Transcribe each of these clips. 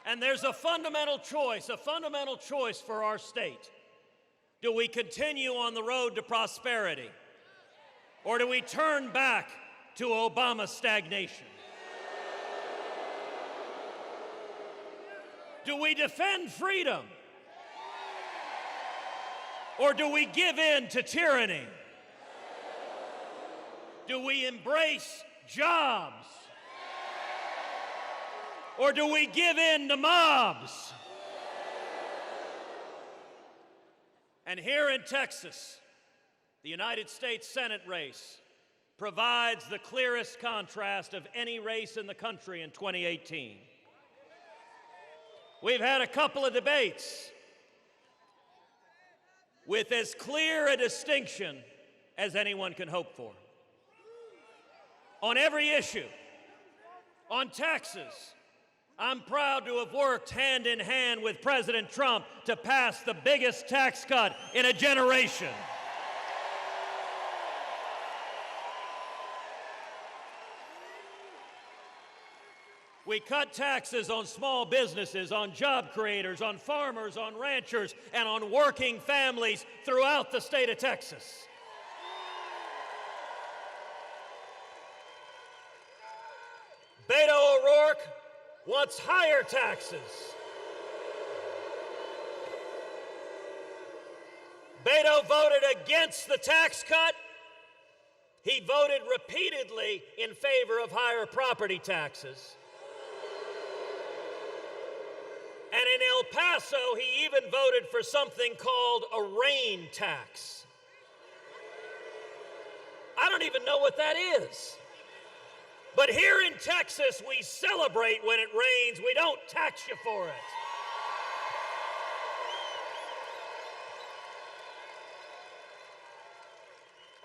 And there's a fundamental choice for our state. Do we continue on the road to prosperity, or do we turn back to Obama stagnation? Do we defend freedom, or do we give in to tyranny? Do we embrace jobs, or do we give in to mobs? And here in Texas, the United States Senate race provides the clearest contrast of any race in the country in 2018. We've had a couple of debates with as clear a distinction as anyone can hope for. On every issue, on taxes, I'm proud to have worked hand in hand with President Trump to pass the biggest tax cut in a generation. We cut taxes on small businesses, on job creators, on farmers, on ranchers, and on working families throughout the state of Texas. Beto O'Rourke wants higher taxes. Beto voted against the tax cut. He voted repeatedly in favor of higher property taxes. And in El Paso, he even voted for something called a rain tax. I don't even know what that is. But here in Texas, we celebrate when it rains. We don't tax you for it.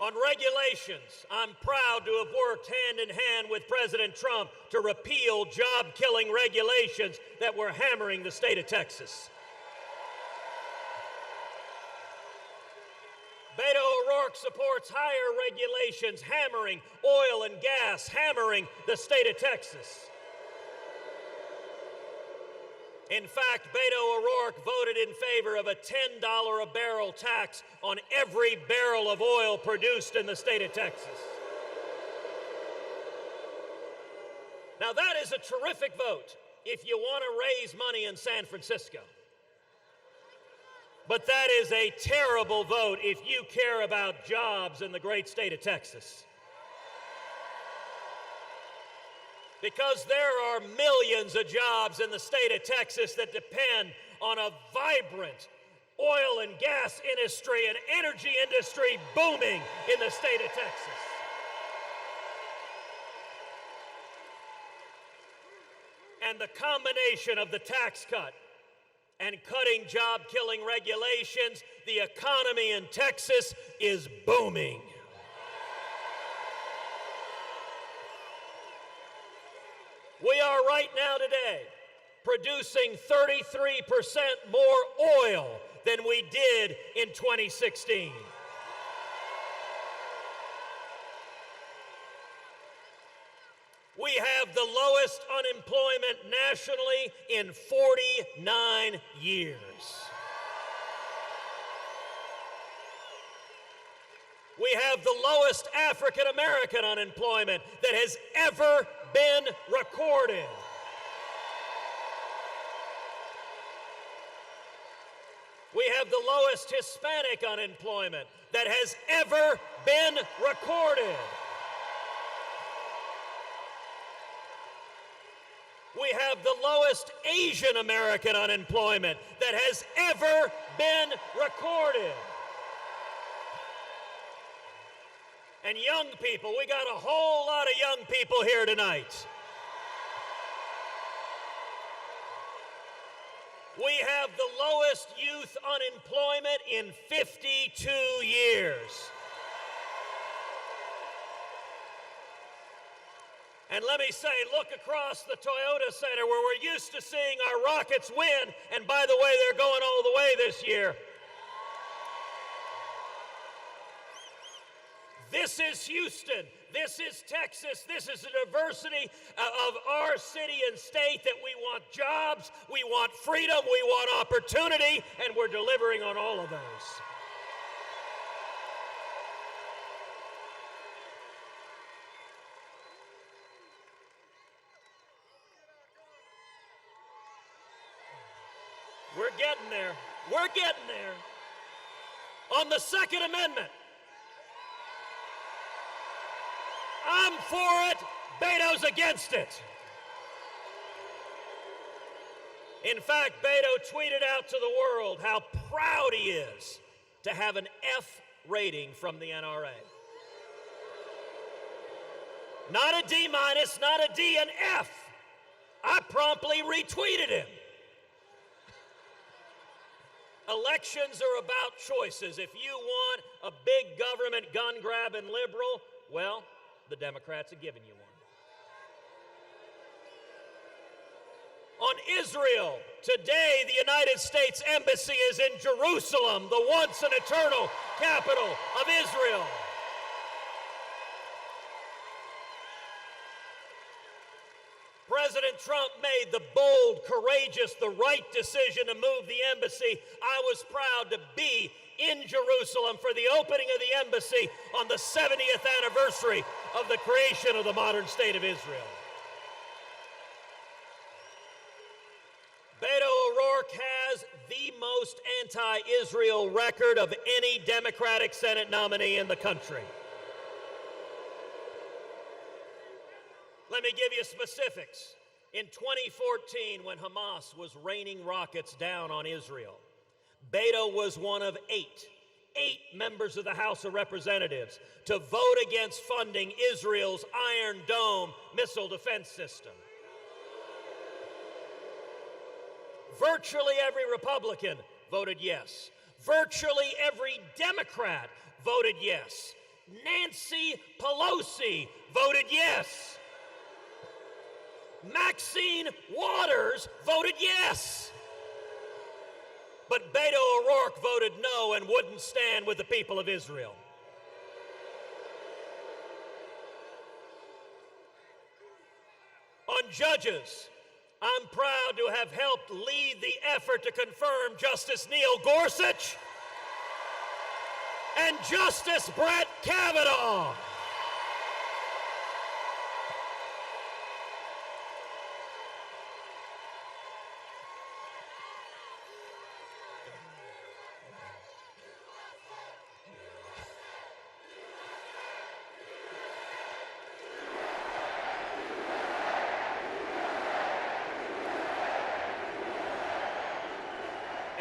On regulations, I'm proud to have worked hand in hand with President Trump to repeal job-killing regulations that were hammering the state of Texas. Beto O'Rourke supports higher regulations, hammering oil and gas, hammering the state of Texas. In fact, Beto O'Rourke voted in favor of a $10 a barrel tax on every barrel of oil produced in the state of Texas. Now that is a terrific vote if you want to raise money in San Francisco. But that is a terrible vote if you care about jobs in the great state of Texas. Because there are millions of jobs in the state of Texas that depend on a vibrant oil and gas industry and energy industry booming in the state of Texas. And the combination of the tax cut and cutting job-killing regulations, the economy in Texas is booming. We are right now today producing 33% more oil than we did in 2016. We have the lowest unemployment nationally in 49 years. We have the lowest African American unemployment that has ever been recorded. We have the lowest Hispanic unemployment that has ever been recorded. We have the lowest Asian American unemployment that has ever been recorded. And young people, we got a whole lot of young people here tonight. We have the lowest youth unemployment in 52 years. And let me say, look across the Toyota Center where we're used to seeing our Rockets win, and by the way, they're going all the way this year. This is Houston. This is Texas. This is the diversity of our city and state that we want jobs, we want freedom, we want opportunity, and we're delivering on all of those. We're getting there. We're getting there. On the Second Amendment, I'm for it, Beto's against it. In fact, Beto tweeted out to the world how proud he is to have an F rating from the NRA. Not a D minus, not a D, an F. I promptly retweeted him. Elections are about choices. If you want a big government gun-grabbing liberal, well, the Democrats are giving you one. On Israel, today the United States Embassy is in Jerusalem, the once and eternal capital of Israel. President Trump made the bold, courageous, the right decision to move the embassy. I was proud to be in Jerusalem for the opening of the embassy on the 70th anniversary of the creation of the modern state of Israel. Beto O'Rourke has the most anti-Israel record of any Democratic Senate nominee in the country. Let me give you specifics. In 2014, when Hamas was raining rockets down on Israel, Beto was one of eight members of the House of Representatives to vote against funding Israel's Iron Dome missile defense system. Virtually every Republican voted yes. Virtually every Democrat voted yes. Nancy Pelosi voted yes. Maxine Waters voted yes. But Beto O'Rourke voted no and wouldn't stand with the people of Israel. On judges, I'm proud to have helped lead the effort to confirm Justice Neil Gorsuch and Justice Brett Kavanaugh.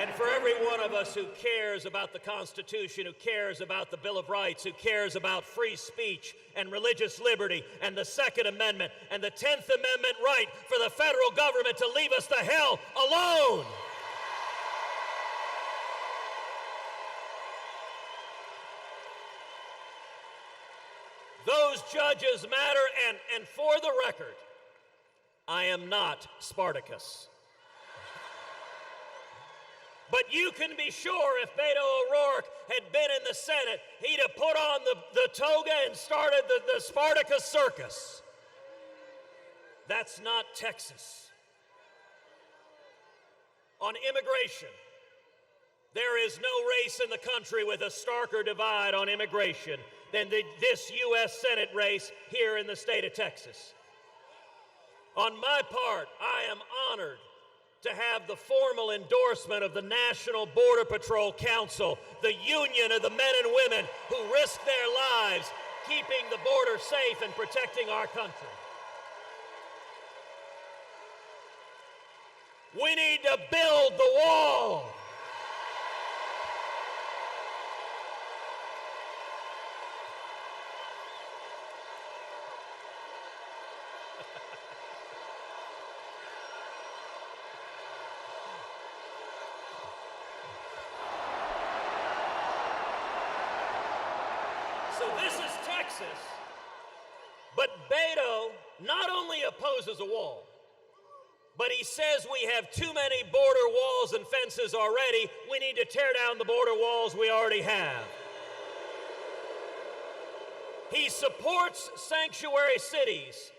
And for every one of us who cares about the Constitution, who cares about the Bill of Rights, who cares about free speech and religious liberty and the Second Amendment and the 10th Amendment right for the federal government to leave us the hell alone. Those judges matter, and for the record, I am not Spartacus. But you can be sure if Beto O'Rourke had been in the Senate, he'd have put on the toga and started the Spartacus circus. That's not Texas. On immigration, there is no race in the country with a starker divide on immigration than this U.S. Senate race here in the state of Texas. On my part, I am honored to have the formal endorsement of the National Border Patrol Council, the union of the men and women who risk their lives keeping the border safe and protecting our country. We need to build the wall. So this is Texas, but Beto not only opposes a wall, but he says we have too many border walls and fences already. We need to tear down the border walls we already have. He supports sanctuary cities.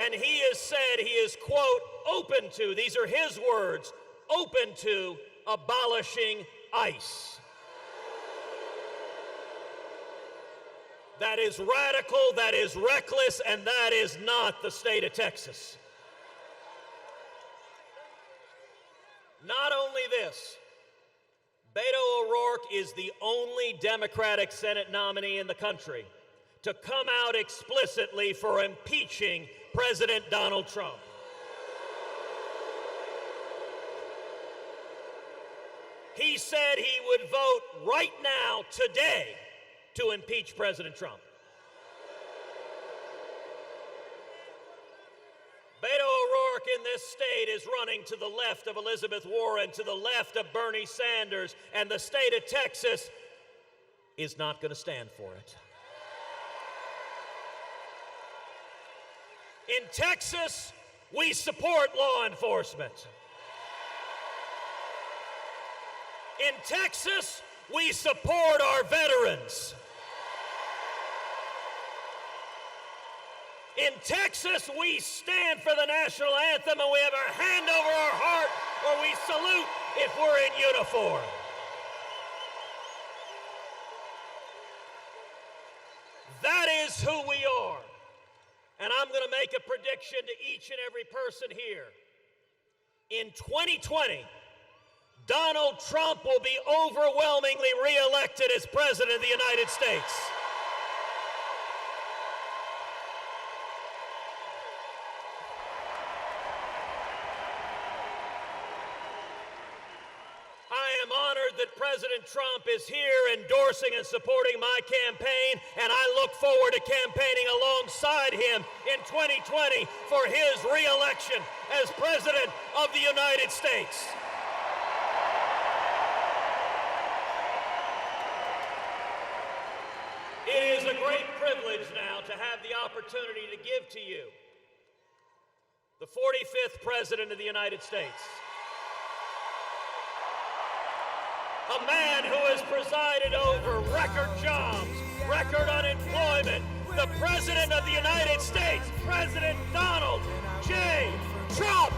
And he has said he is, quote, open to, these are his words, open to abolishing ICE. That is radical, that is reckless, and that is not the state of Texas. Not only this, Beto O'Rourke is the only Democratic Senate nominee in the country to come out explicitly for impeaching President Donald Trump. He said he would vote right now, today, to impeach President Trump. Beto O'Rourke in this state is running to the left of Elizabeth Warren, to the left of Bernie Sanders, and the state of Texas is not going to stand for it. In Texas, we support law enforcement. In Texas, we support our veterans. In Texas, we stand for the national anthem and we have our hand over our heart or we salute if we're in uniform. That is who we are. And I'm going to make a prediction to each and every person here. In 2020, Donald Trump will be overwhelmingly reelected as President of the United States. I am honored that President Trump is here endorsing and supporting my campaign, and I look forward to campaigning alongside him in 2020 for his reelection as President of the United States. It is a great privilege now to have the opportunity to give to you the 45th President of the United States. A man who has presided over record jobs, record unemployment, the President of the United States, President Donald J. Trump.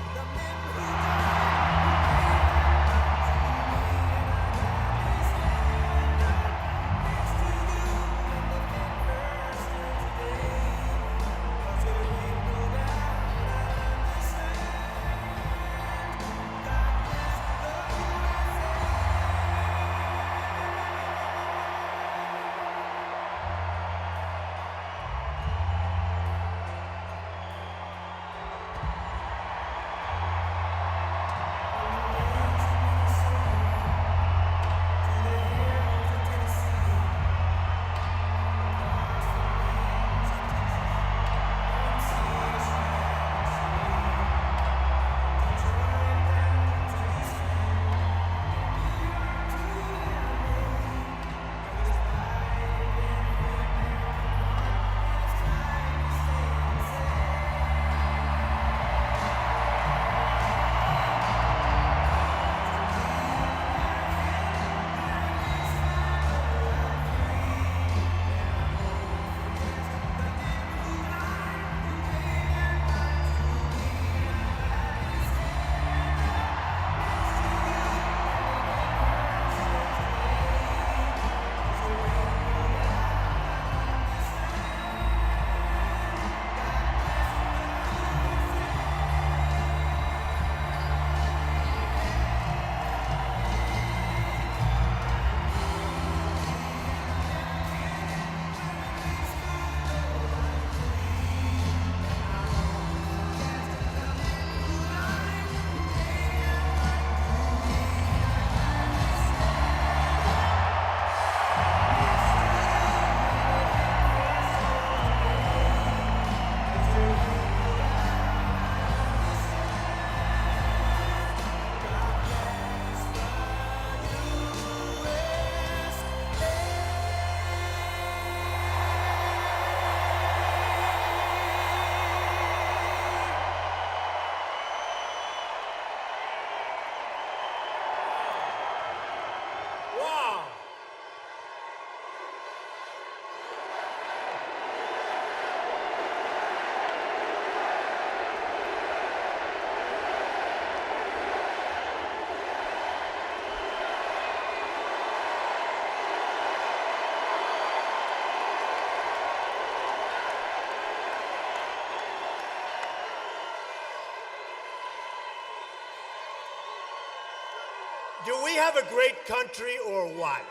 Do we have a great country or what?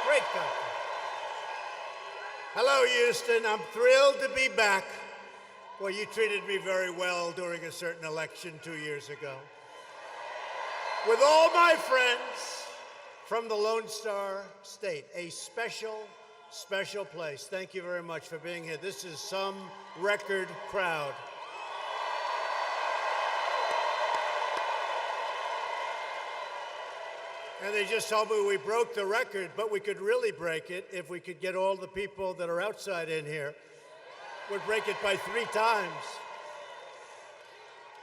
Great country. Hello, Houston. I'm thrilled to be back. Well, you treated me very well during a certain election 2 years ago. With all my friends from the Lone Star State, a special, special place. Thank you very much for being here. This is some record crowd. And they just told me we broke the record, but we could really break it if we could get all the people that are outside in here. We'd break it by 3 times.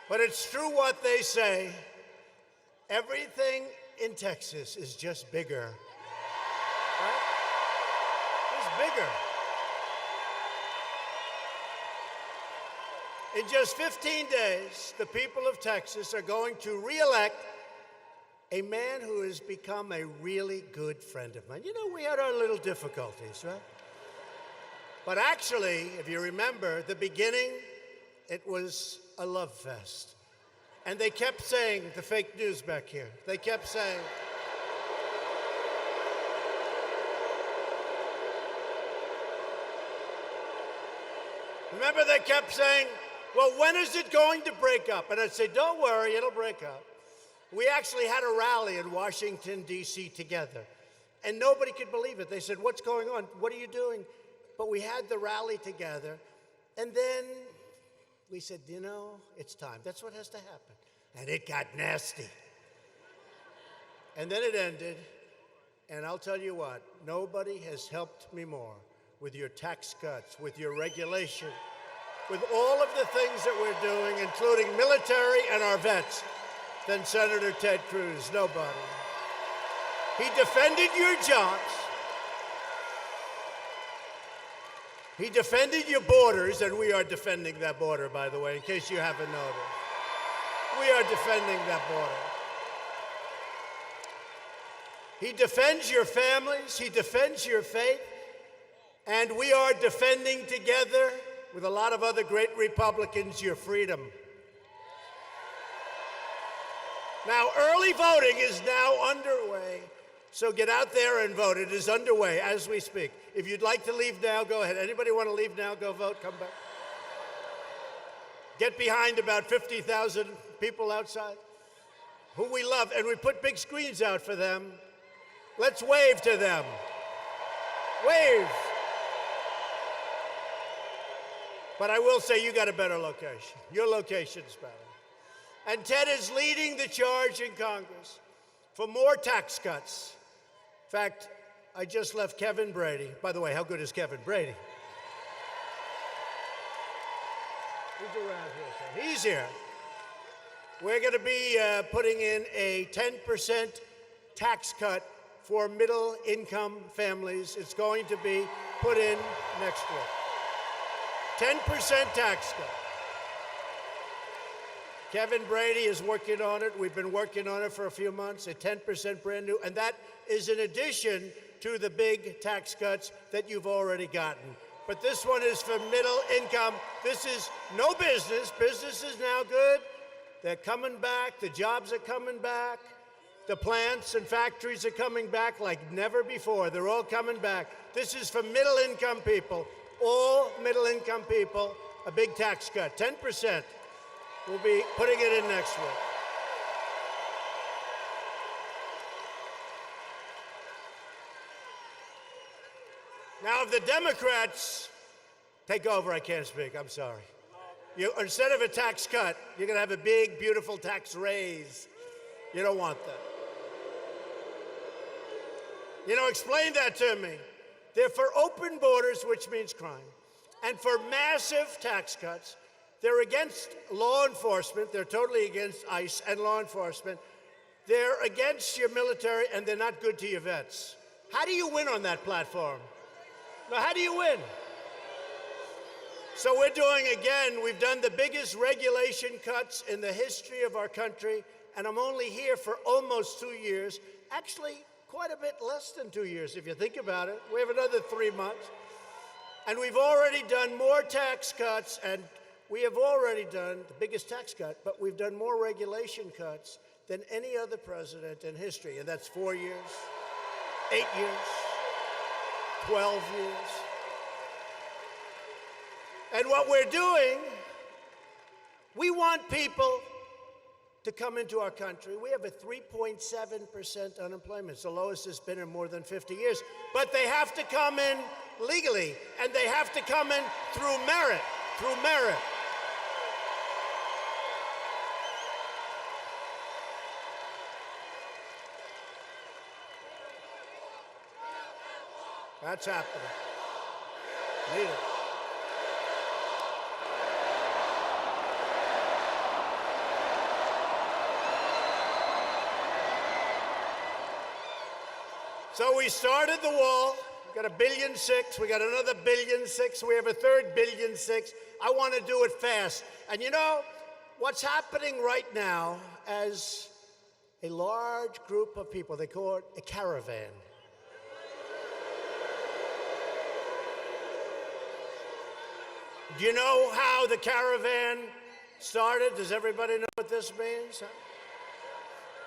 But it's true what they say. Everything in Texas is just bigger. Right? Just bigger. In just 15 days, the people of Texas are going to re-elect a man who has become a really good friend of mine. You know, we had our little difficulties, right? But actually, if you remember, the beginning, it was a love fest. And they kept saying, the fake news back here, they kept saying, remember they kept saying, well, when is it going to break up? And I'd say, don't worry, it'll break up. We actually had a rally in Washington, D.C. together, and nobody could believe it. They said, what's going on? What are you doing? But we had the rally together, and then we said, you know, it's time. That's what has to happen. And it got nasty. And then it ended, and I'll tell you what, nobody has helped me more with your tax cuts, with your regulation, with all of the things that we're doing, including military and our vets, than Senator Ted Cruz. Nobody. He defended your jobs. He defended your borders, and we are defending that border, by the way, in case you haven't noticed. We are defending that border. He defends your families. He defends your faith. And we are defending together with a lot of other great Republicans your freedom. Now, early voting is now underway, so get out there and vote. It is underway as we speak. If you'd like to leave now, go ahead. Anybody want to leave now? Go vote. Come back. Get behind about 50,000 people outside who we love, and we put big screens out for them. Let's wave to them. Wave. But I will say you got a better location. Your location's better. And Ted is leading the charge in Congress for more tax cuts. In fact, I just left Kevin Brady. By the way, how good is Kevin Brady? He's around here, sir. He's here. We're going to be putting in a 10% tax cut for middle-income families. It's going to be put in next week. 10% tax cut. Kevin Brady is working on it. We've been working on it for a few months, a 10% brand new, and that is in addition to the big tax cuts that you've already gotten. But this one is for middle income. This is no business. Business is now good. They're coming back. The jobs are coming back. The plants and factories are coming back like never before. They're all coming back. This is for middle income people, all middle income people, a big tax cut, 10%. We'll be putting it in next week. Now, if the Democrats take over, I can't speak, I'm sorry. Instead of a tax cut, you're going to have a big, beautiful tax raise. You don't want that. You know, explain that to me. They're for open borders, which means crime, and for massive tax cuts. They're against law enforcement. They're totally against ICE and law enforcement. They're against your military, and they're not good to your vets. How do you win on that platform? Now, how do you win? So we're doing, again, we've done the biggest regulation cuts in the history of our country, and I'm only here for almost 2 years. Actually, quite a bit less than 2 years, if you think about it. We have another 3 months. And we've already done more tax cuts and We have already done the biggest tax cut, but we've done more regulation cuts than any other president in history. And that's 4 years, 8 years, 12 years. And what we're doing, we want people to come into our country. We have a 3.7% unemployment. It's the lowest it's been in more than 50 years. But they have to come in legally, and they have to come in through merit, through merit. That's happening. Need it. So we started the wall. We got $1.6 billion. We got another $1.6 billion. We have a third $1.6 billion. I want to do it fast. And you know what's happening right now as a large group of people, they call it a caravan. Do you know how the caravan started? Does everybody know what this means?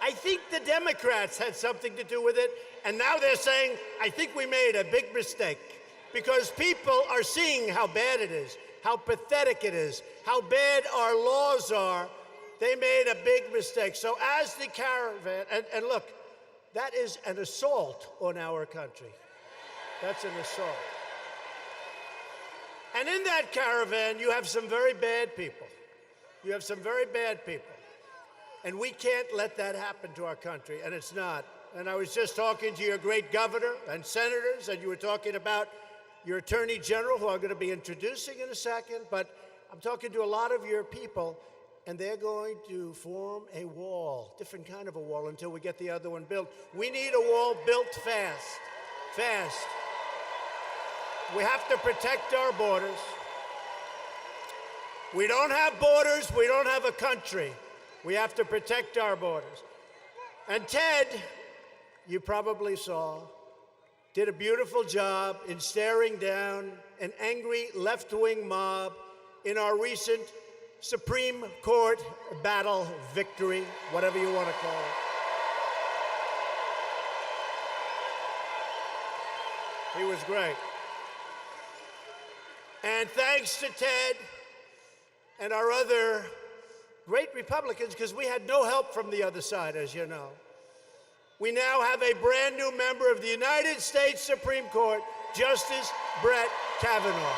I think the Democrats had something to do with it, and now they're saying, I think we made a big mistake, because people are seeing how bad it is, how pathetic it is, how bad our laws are. They made a big mistake. So as the caravan, and look, that is an assault on our country. That's an assault. And in that caravan, you have some very bad people. You have some very bad people. And we can't let that happen to our country, and it's not. And I was just talking to your great governor and senators, and you were talking about your attorney general, who I'm going to be introducing in a second. But I'm talking to a lot of your people, and they're going to form a wall, different kind of a wall, until we get the other one built. We need a wall built fast, fast. We have to protect our borders. We don't have borders. We don't have a country. We have to protect our borders. And Ted, you probably saw, did a beautiful job in staring down an angry left-wing mob in our recent Supreme Court battle victory, whatever you want to call it. He was great. And thanks to Ted and our other great Republicans, because we had no help from the other side, as you know, we now have a brand new member of the United States Supreme Court, Justice Brett Kavanaugh.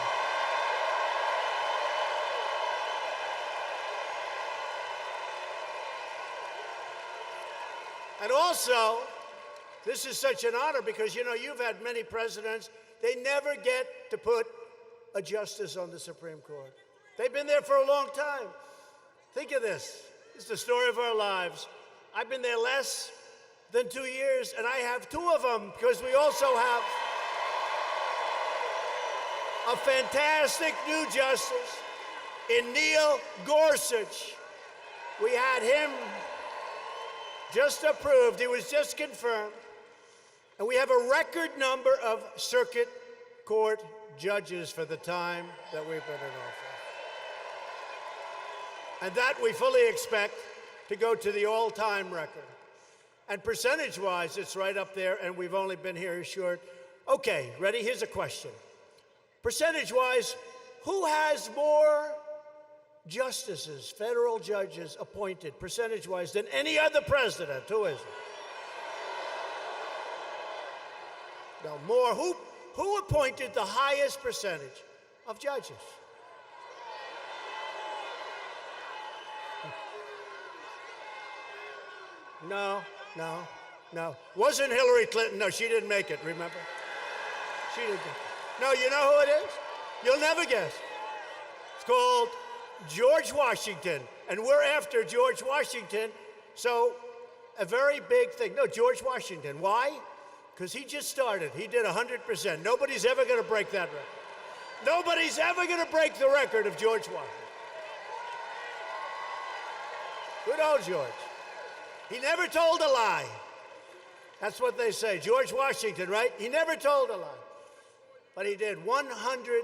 And also, this is such an honor because, you know, you've had many presidents. They never get to put a justice on the Supreme Court. They've been there for a long time. Think of this. It's the story of our lives. I've been there less than 2 years, and I have two of them because we also have a fantastic new justice in Neil Gorsuch. We had him just approved. He was just confirmed. And we have a record number of circuit court judges for the time that we've been in office. And that we fully expect to go to the all-time record. And percentage-wise, it's right up there, and we've only been here short. Okay, ready? Here's a question. Percentage-wise, who has more justices, federal judges appointed, percentage-wise, than any other president? Who is it? No, more. Who appointed the highest percentage of judges? No. Wasn't Hillary Clinton. No, she didn't make it, remember? She didn't. No, you know who it is? You'll never guess. It's called George Washington, and we're after George Washington, so a very big thing. No, George Washington. Why? Because he just started. He did 100%. Nobody's ever going to break that record. Nobody's ever going to break the record of George Washington. Good old George. He never told a lie. That's what they say. George Washington, right? He never told a lie. But he did 100%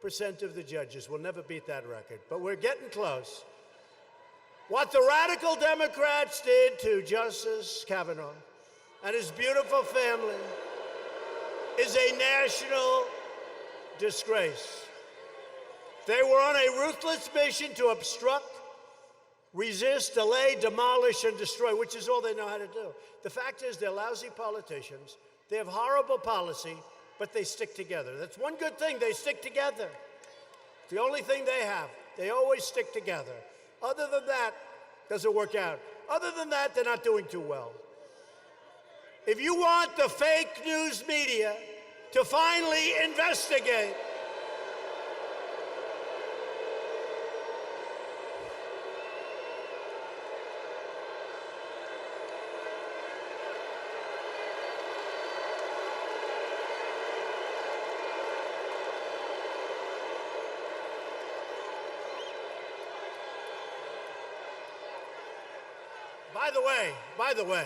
of the judges. We'll never beat that record, but we're getting close. What the radical Democrats did to Justice Kavanaugh and his beautiful family is a national disgrace. They were on a ruthless mission to obstruct, resist, delay, demolish, and destroy, which is all they know how to do. The fact is, they're lousy politicians. They have horrible policy, but they stick together. That's one good thing, they stick together. It's the only thing they have. They always stick together. Other than that, doesn't work out. Other than that, they're not doing too well. If you want the fake news media to finally investigate, by the way,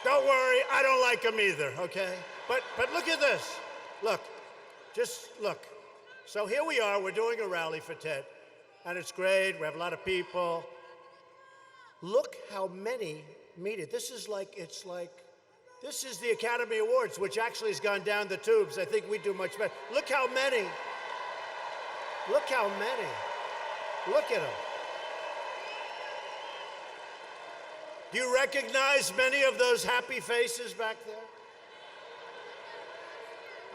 don't worry, I don't like them either, okay? But look at this. Look, just look. So here we are, we're doing a rally for Ted, and it's great, we have a lot of people. Look how many meet it. This is the Academy Awards, which actually has gone down the tubes. I think we do much better. Look how many. Look how many. Look at them. Do you recognize many of those happy faces back there?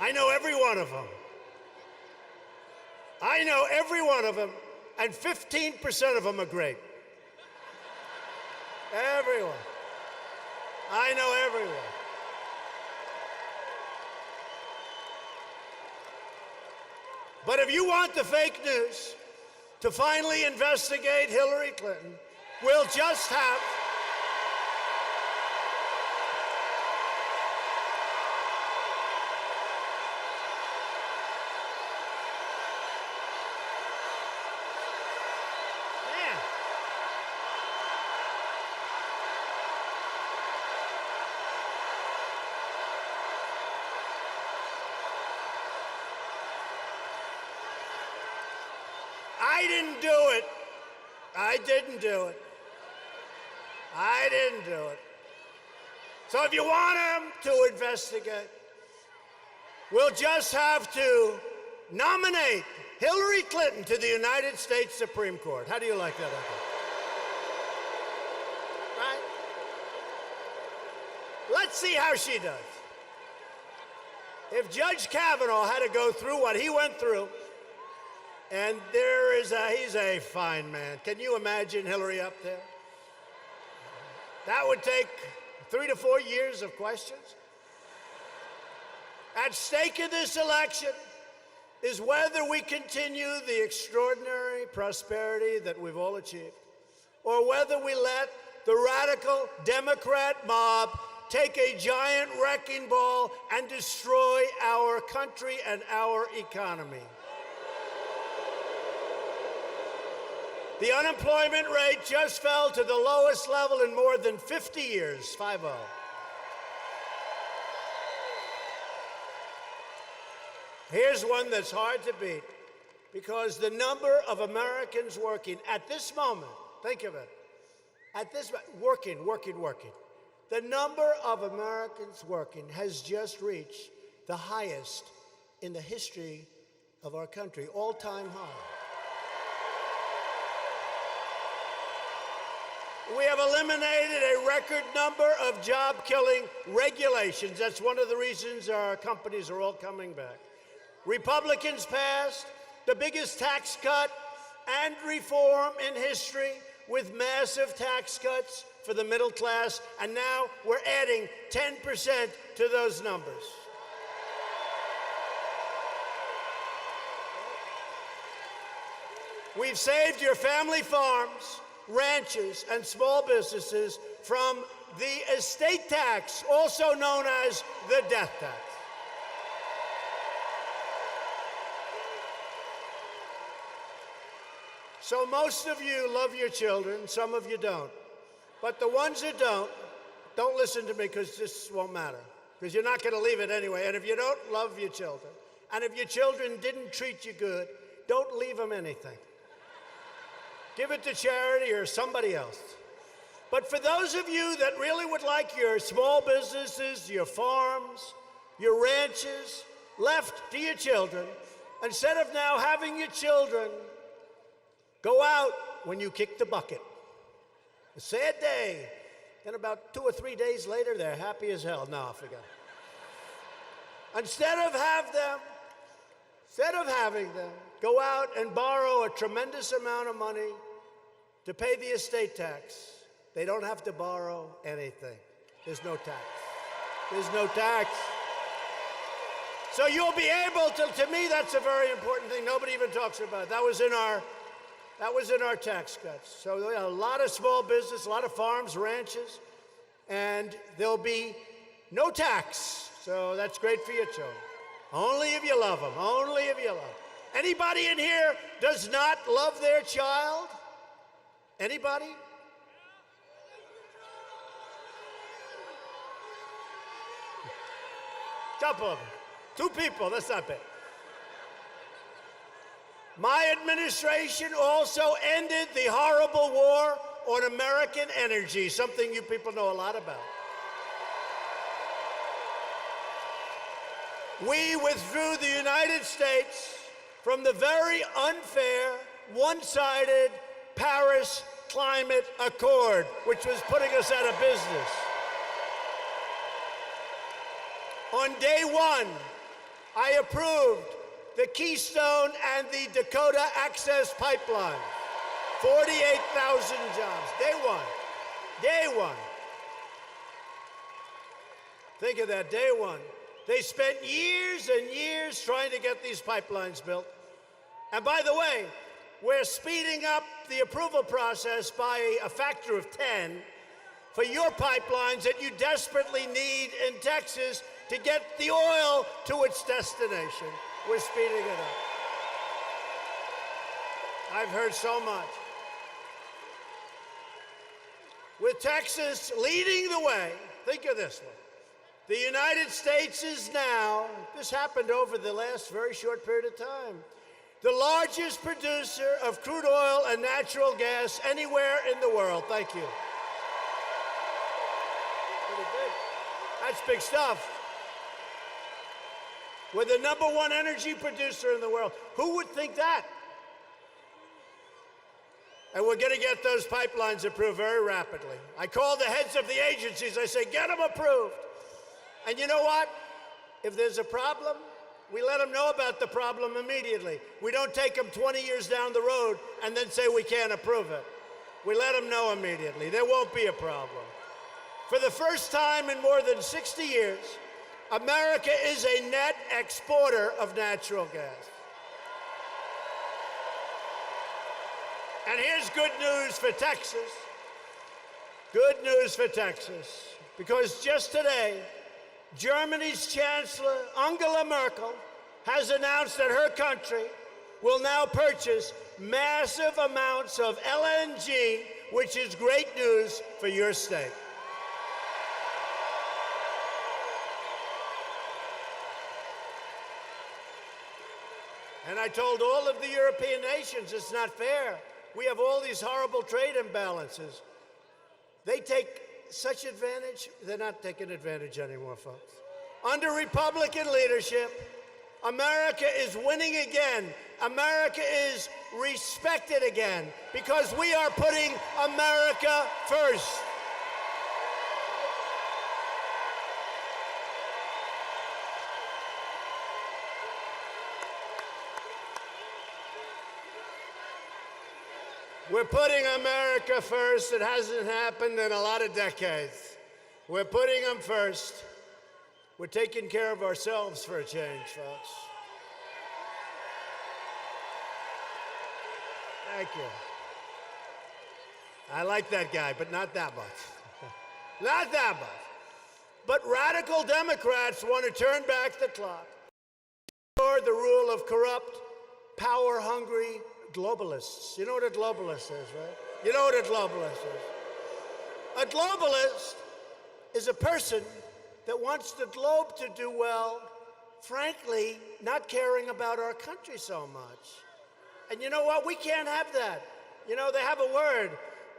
I know every one of them. I know every one of them, and 15% of them are great. Everyone. I know everyone. But if you want the fake news to finally investigate Hillary Clinton, we'll just have I didn't do it. I didn't do it. I didn't do it. So if you want him to investigate, we'll just have to nominate Hillary Clinton to the United States Supreme Court. How do you like that? Right? Let's see how she does. If Judge Kavanaugh had to go through what he went through, and he's a fine man. Can you imagine Hillary up there? That would take 3 to 4 years of questions. At stake in this election is whether we continue the extraordinary prosperity that we've all achieved, or whether we let the radical Democrat mob take a giant wrecking ball and destroy our country and our economy. The unemployment rate just fell to the lowest level in more than 50 years, 5-0. Here's one that's hard to beat, because the number of Americans working at this moment, think of it, at this working. The number of Americans working has just reached the highest in the history of our country, all-time high. We have eliminated a record number of job-killing regulations. That's one of the reasons our companies are all coming back. Republicans passed the biggest tax cut and reform in history, with massive tax cuts for the middle class, and now we're adding 10% to those numbers. We've saved your family farms, ranches, and small businesses from the estate tax, also known as the death tax. So most of you love your children, some of you don't. But the ones who don't listen to me, because this won't matter, because you're not going to leave it anyway. And if you don't love your children, and if your children didn't treat you good, don't leave them anything. Give it to charity or somebody else. But for those of you that really would like your small businesses, your farms, your ranches left to your children, instead of now having your children go out when you kick the bucket, a sad day, and about 2 or 3 days later, they're happy as hell. No, I forgot. Instead of having them go out and borrow a tremendous amount of money to pay the estate tax, they don't have to borrow anything. There's no tax. There's no tax. So you'll be able to me, that's a very important thing. Nobody even talks about it. That was in our tax cuts. So a lot of small business, a lot of farms, ranches, and there'll be no tax. So that's great for your children. Only if you love them. Only if you love them. Anybody in here does not love their child? Anybody? Couple of them. 2 people, that's not bad. My administration also ended the horrible war on American energy, something you people know a lot about. We withdrew the United States from the very unfair, one-sided Paris Climate Accord, which was putting us out of business. On day 1, I approved the Keystone and the Dakota Access Pipeline. 48,000 jobs. Day one. Day one. Think of that, day one. They spent years and years trying to get these pipelines built. And by the way, we're speeding up the approval process by a factor of 10 for your pipelines that you desperately need in Texas to get the oil to its destination. We're speeding it up. I've heard so much. With Texas leading the way, think of this one. The United States is now, this happened over the last very short period of time, the largest producer of crude oil and natural gas anywhere in the world. Thank you. Pretty big. That's big stuff. We're the #1 energy producer in the world. Who would think that? And we're going to get those pipelines approved very rapidly. I call the heads of the agencies. I say, get them approved. And you know what? If there's a problem, we let them know about the problem immediately. We don't take them 20 years down the road and then say we can't approve it. We let them know immediately. There won't be a problem. For the first time in more than 60 years, America is a net exporter of natural gas. And here's good news for Texas. Good news for Texas. Because just today, Germany's Chancellor, Angela Merkel, has announced that her country will now purchase massive amounts of LNG, which is great news for your state. And I told all of the European nations, it's not fair. We have all these horrible trade imbalances. They take such advantage, they're not taking advantage anymore, folks. Under Republican leadership, America is winning again. America is respected again because we are putting America first. We're putting America first. It hasn't happened in a lot of decades. We're putting them first. We're taking care of ourselves for a change, folks. Thank you. I like that guy, but not that much. Not that much. But radical Democrats want to turn back the clock, restore the rule of corrupt, power-hungry globalists. You know what a globalist is, right? You know what a globalist is. A globalist is a person that wants the globe to do well, frankly, not caring about our country so much. And you know what? We can't have that. You know, they have a word.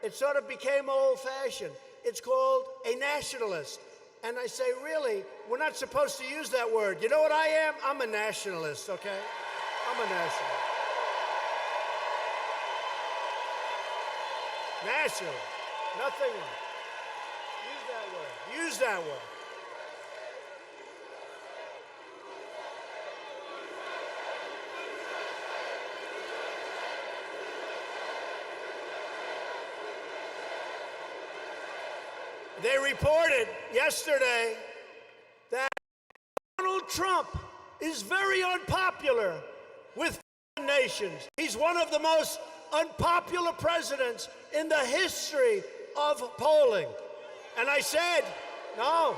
It sort of became old-fashioned. It's called a nationalist. And I say, really, we're not supposed to use that word. You know what I am? I'm a nationalist, okay? I'm a nationalist. Nationalist. Nothing else. Use that word. Use that word. They reported yesterday that Donald Trump is very unpopular with foreign nations. He's one of the most unpopular presidents in the history of polling. And I said, no.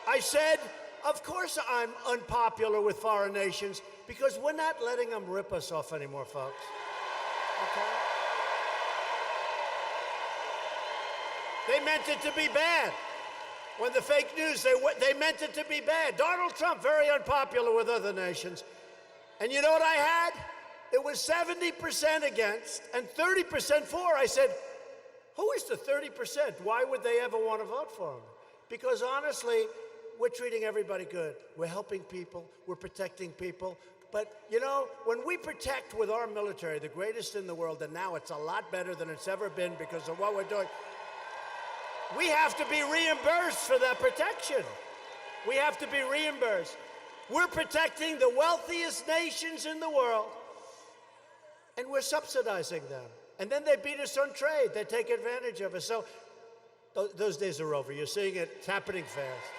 I said, of course I'm unpopular with foreign nations because we're not letting them rip us off anymore, folks. Okay? They meant it to be bad. When the fake news, they meant it to be bad. Donald Trump, very unpopular with other nations. And you know what I had? It was 70% against and 30% for. I said, who is the 30%? Why would they ever want to vote for him? Because honestly, we're treating everybody good. We're helping people. We're protecting people. But, you know, when we protect with our military, the greatest in the world, and now it's a lot better than it's ever been because of what we're doing, we have to be reimbursed for that protection. We have to be reimbursed. We're protecting the wealthiest nations in the world, and we're subsidizing them. And then they beat us on trade. They take advantage of us. So those days are over. You're seeing it. It's happening fast.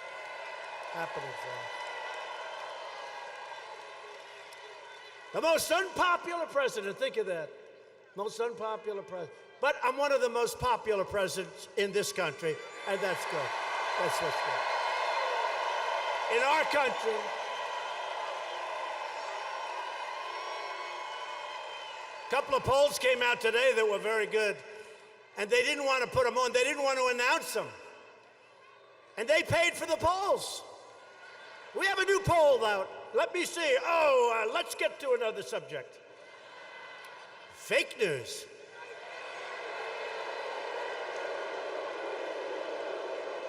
Happening fast. The most unpopular president, think of that. Most unpopular president. But I'm one of the most popular presidents in this country, and that's good. That's what's good. In our country, a couple of polls came out today that were very good, and they didn't want to put them on. They didn't want to announce them. And they paid for the polls. We have a new poll out. Let me see. Let's get to another subject. Fake news.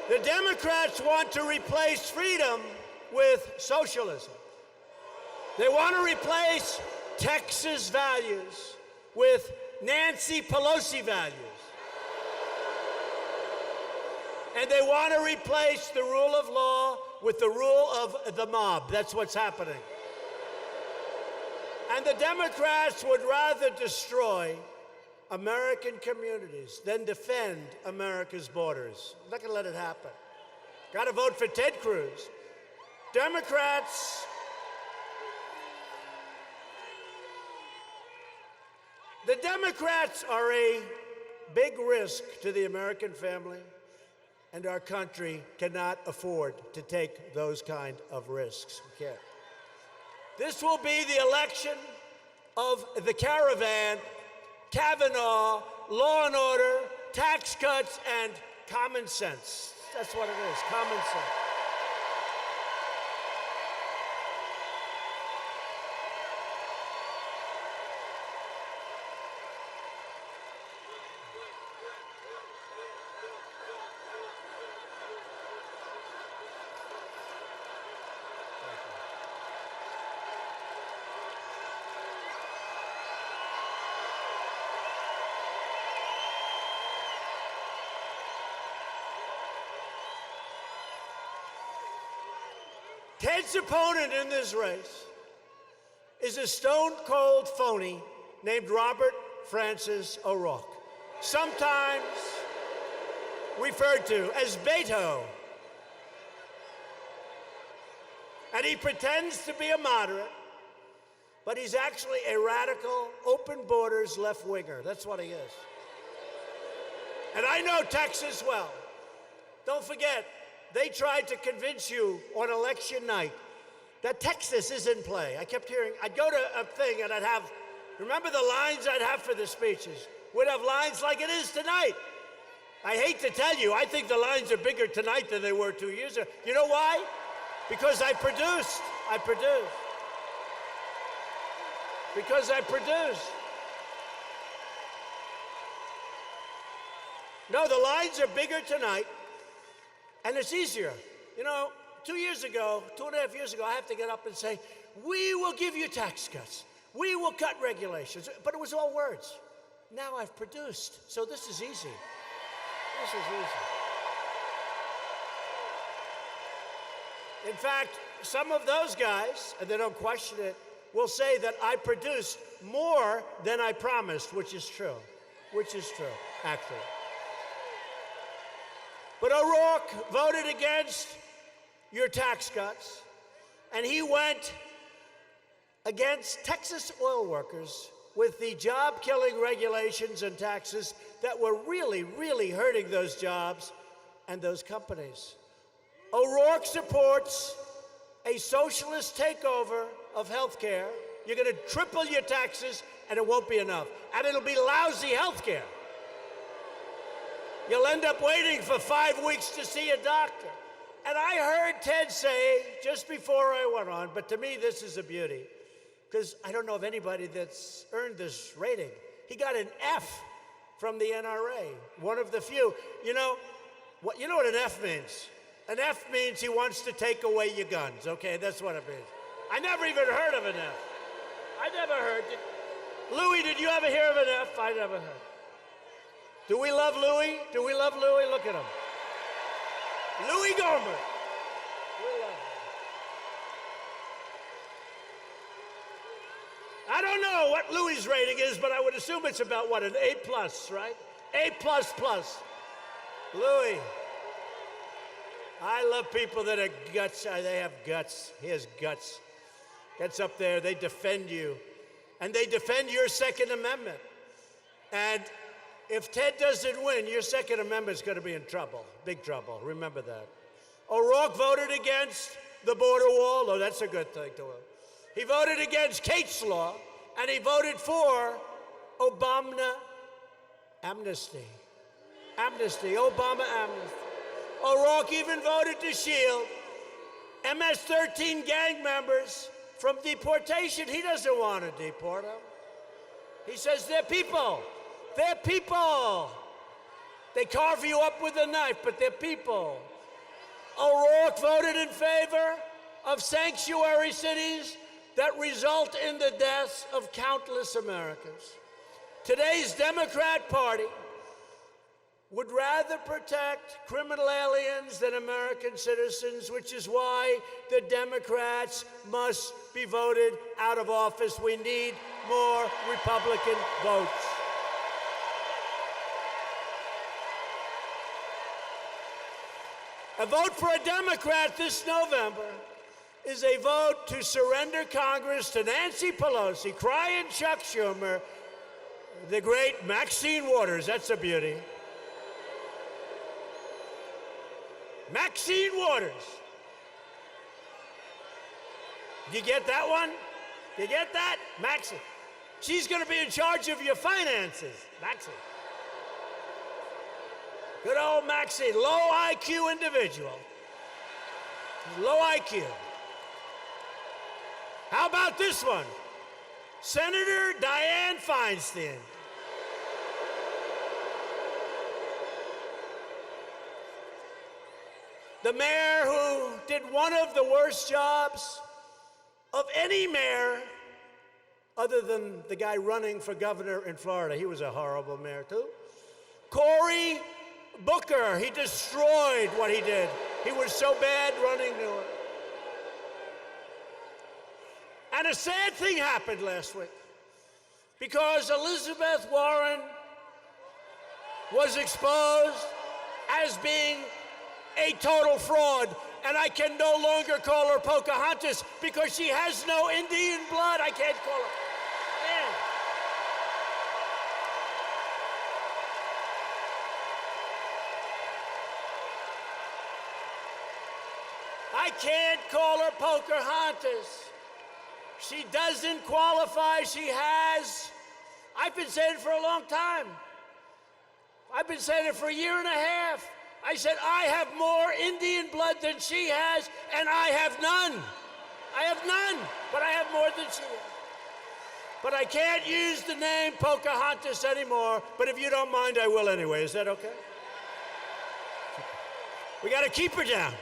The Democrats want to replace freedom with socialism. They want to replace Texas values with Nancy Pelosi values. And they want to replace the rule of law with the rule of the mob. That's what's happening. And the Democrats would rather destroy American communities than defend America's borders. I'm not going to let it happen. Got to vote for Ted Cruz. Democrats are a big risk to the American family, and our country cannot afford to take those kind of risks. We can't. This will be the election of the caravan, Kavanaugh, law and order, tax cuts, and common sense. That's what it is, common sense. Ted's opponent in this race is a stone-cold phony named Robert Francis O'Rourke, sometimes referred to as Beto. And he pretends to be a moderate, but he's actually a radical, open borders left-winger. That's what he is. And I know Texas well. Don't forget, they tried to convince you on election night that Texas is in play. I kept hearing, I'd go to a thing and I'd have, remember the lines I'd have for the speeches? We'd have lines like it is tonight. I hate to tell you, I think the lines are bigger tonight than they were 2 years ago. You know why? Because I produced. Because I produced. No, the lines are bigger tonight, and it's easier. You know, 2 years ago, 2.5 years ago, I have to get up and say, we will give you tax cuts. We will cut regulations. But it was all words. Now I've produced, so this is easy. This is easy. In fact, some of those guys, and they don't question it, will say that I produced more than I promised, which is true, actually. But O'Rourke voted against your tax cuts, and he went against Texas oil workers with the job-killing regulations and taxes that were really, really hurting those jobs and those companies. O'Rourke supports a socialist takeover of health care. You're going to triple your taxes, and it won't be enough. And it'll be lousy health care. You'll end up waiting for 5 weeks to see a doctor. And I heard Ted say, just before I went on, but to me this is a beauty, because I don't know of anybody that's earned this rating. He got an F from the NRA, one of the few. You know what an F means? An F means he wants to take away your guns, okay? That's what it means. I never even heard of an F. I never heard. Louis, did you ever hear of an F? I never heard. Do we love Louis? Do we love Louis? Look at him. Louis Gohmert. We love him. I don't know what Louis' rating is, but I would assume it's about, what, an A+, right? A++. Louis. I love people that are guts. They have guts. He has guts. Gets up there, they defend you. And they defend your Second Amendment. And if Ted doesn't win, your Second Amendment's going to be in trouble, big trouble. Remember that. O'Rourke voted against the border wall. Oh, that's a good thing to him. He voted against Kate's law, and he voted for Obama amnesty. Obama amnesty. O'Rourke even voted to shield MS-13 gang members from deportation. He doesn't want to deport them. He says they're people. They're people. They carve you up with a knife, but they're people. O'Rourke voted in favor of sanctuary cities that result in the deaths of countless Americans. Today's Democrat Party would rather protect criminal aliens than American citizens, which is why the Democrats must be voted out of office. We need more Republican votes. A vote for a Democrat this November is a vote to surrender Congress to Nancy Pelosi, crying Chuck Schumer, the great Maxine Waters. That's a beauty. Maxine Waters. You get that one? You get that? Maxine. She's going to be in charge of your finances. Maxine. Good old Maxine. Low IQ individual. Low IQ. How about this one? Senator Dianne Feinstein. The mayor who did one of the worst jobs of any mayor other than the guy running for governor in Florida. He was a horrible mayor, too. Cory Booker, he destroyed what he did. He was so bad running New York. And a sad thing happened last week because Elizabeth Warren was exposed as being a total fraud, and I can no longer call her Pocahontas because she has no Indian blood. I can't call her. Man. I can't call her Pocahontas. She doesn't qualify. She has. I've been saying it for a long time. I've been saying it for a year and a half. I said, I have more Indian blood than she has, and I have none. I have none, but I have more than she has. But I can't use the name Pocahontas anymore, but if you don't mind, I will anyway. Is that okay? We got to keep her down.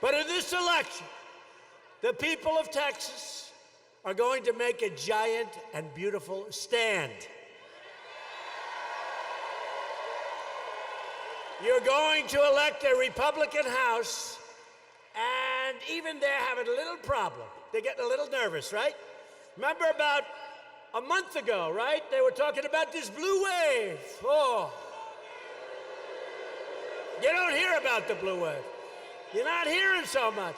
But in this election, the people of Texas are going to make a giant and beautiful stand. You're going to elect a Republican House, and even they're having a little problem. They're getting a little nervous, right? Remember about a month ago, right? They were talking about this blue wave. Oh. You don't hear about the blue wave. You're not hearing so much.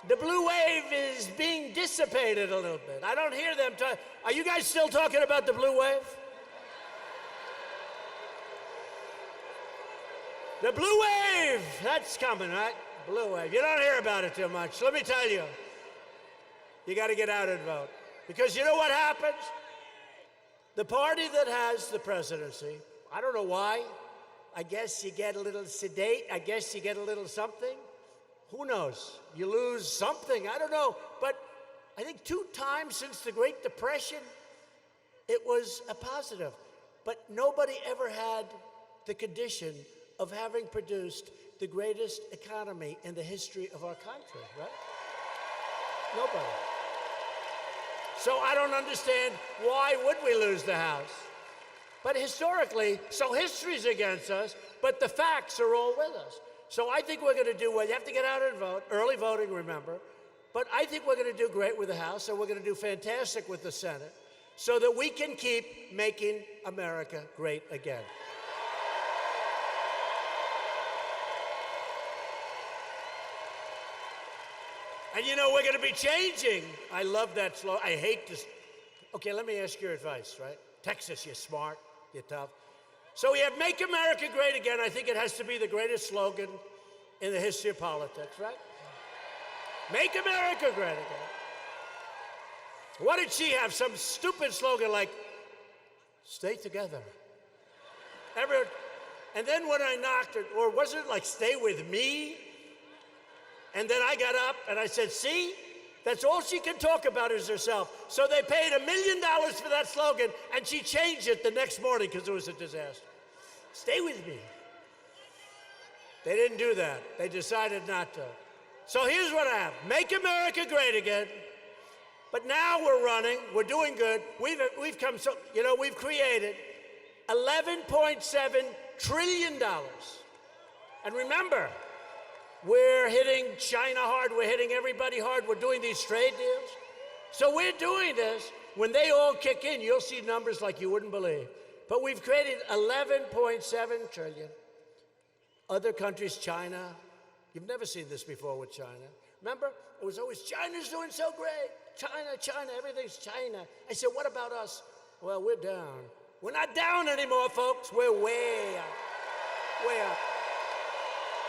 The blue wave is being dissipated a little bit. I don't hear them talk. Are you guys still talking about the blue wave? The blue wave, that's coming, right? Blue wave. You don't hear about it too much. Let me tell you, you got to get out and vote. Because you know what happens? The party that has the presidency, I don't know why. I guess you get a little sedate. I guess you get a little something. Who knows? You lose something. I don't know. But I think 2 times since the Great Depression, it was a positive. But nobody ever had the condition of having produced the greatest economy in the history of our country, right? Nobody. So I don't understand why would we lose the House? But historically, so history's against us, but the facts are all with us. So I think we're going to do well. You have to get out and vote. Early voting, remember. But I think we're going to do great with the House, and we're going to do fantastic with the Senate, so that we can keep making America great again. And you know, we're going to be changing. I love that slogan. I hate this. Okay, let me ask your advice, right? Texas, you're smart, you're tough. So we have Make America Great Again. I think it has to be the greatest slogan in the history of politics, right? Make America Great Again. What did she have? Some stupid slogan like, stay together. And then when I knocked her, or was it like, stay with me? And then I got up and I said, see, that's all she can talk about is herself. So they paid $1 million for that slogan, and she changed it the next morning because it was a disaster. Stay with me. They didn't do that. They decided not to. So here's what I have. Make America Great Again. But now we're running. We're doing good. We've come so, you know, we've created $11.7 trillion. And remember, we're hitting China hard. We're hitting everybody hard. We're doing these trade deals. So we're doing this. When they all kick in, you'll see numbers like you wouldn't believe. But we've created $11.7 trillion. Other countries, China, you've never seen this before with China. Remember? It was always, China's doing so great. China, China, everything's China. I said, what about us? Well, we're down. We're not down anymore, folks. We're way up. Way up.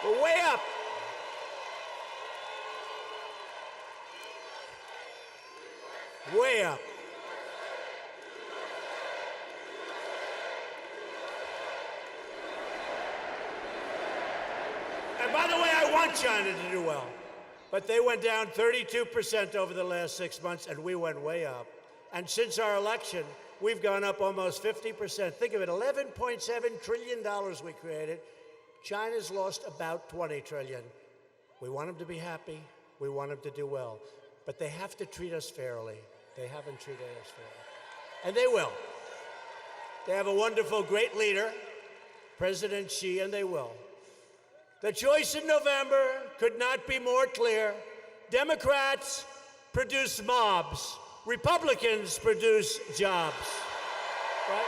We're way up. Way up. And by the way, I want China to do well. But they went down 32% over the last 6 months, and we went way up. And since our election, we've gone up almost 50%. Think of it, $11.7 trillion we created. China's lost about $20 trillion. We want them to be happy. We want them to do well. But they have to treat us fairly. They haven't treated us fairly. And they will. They have a wonderful, great leader, President Xi, and they will. The choice in November could not be more clear. Democrats produce mobs. Republicans produce jobs. Right?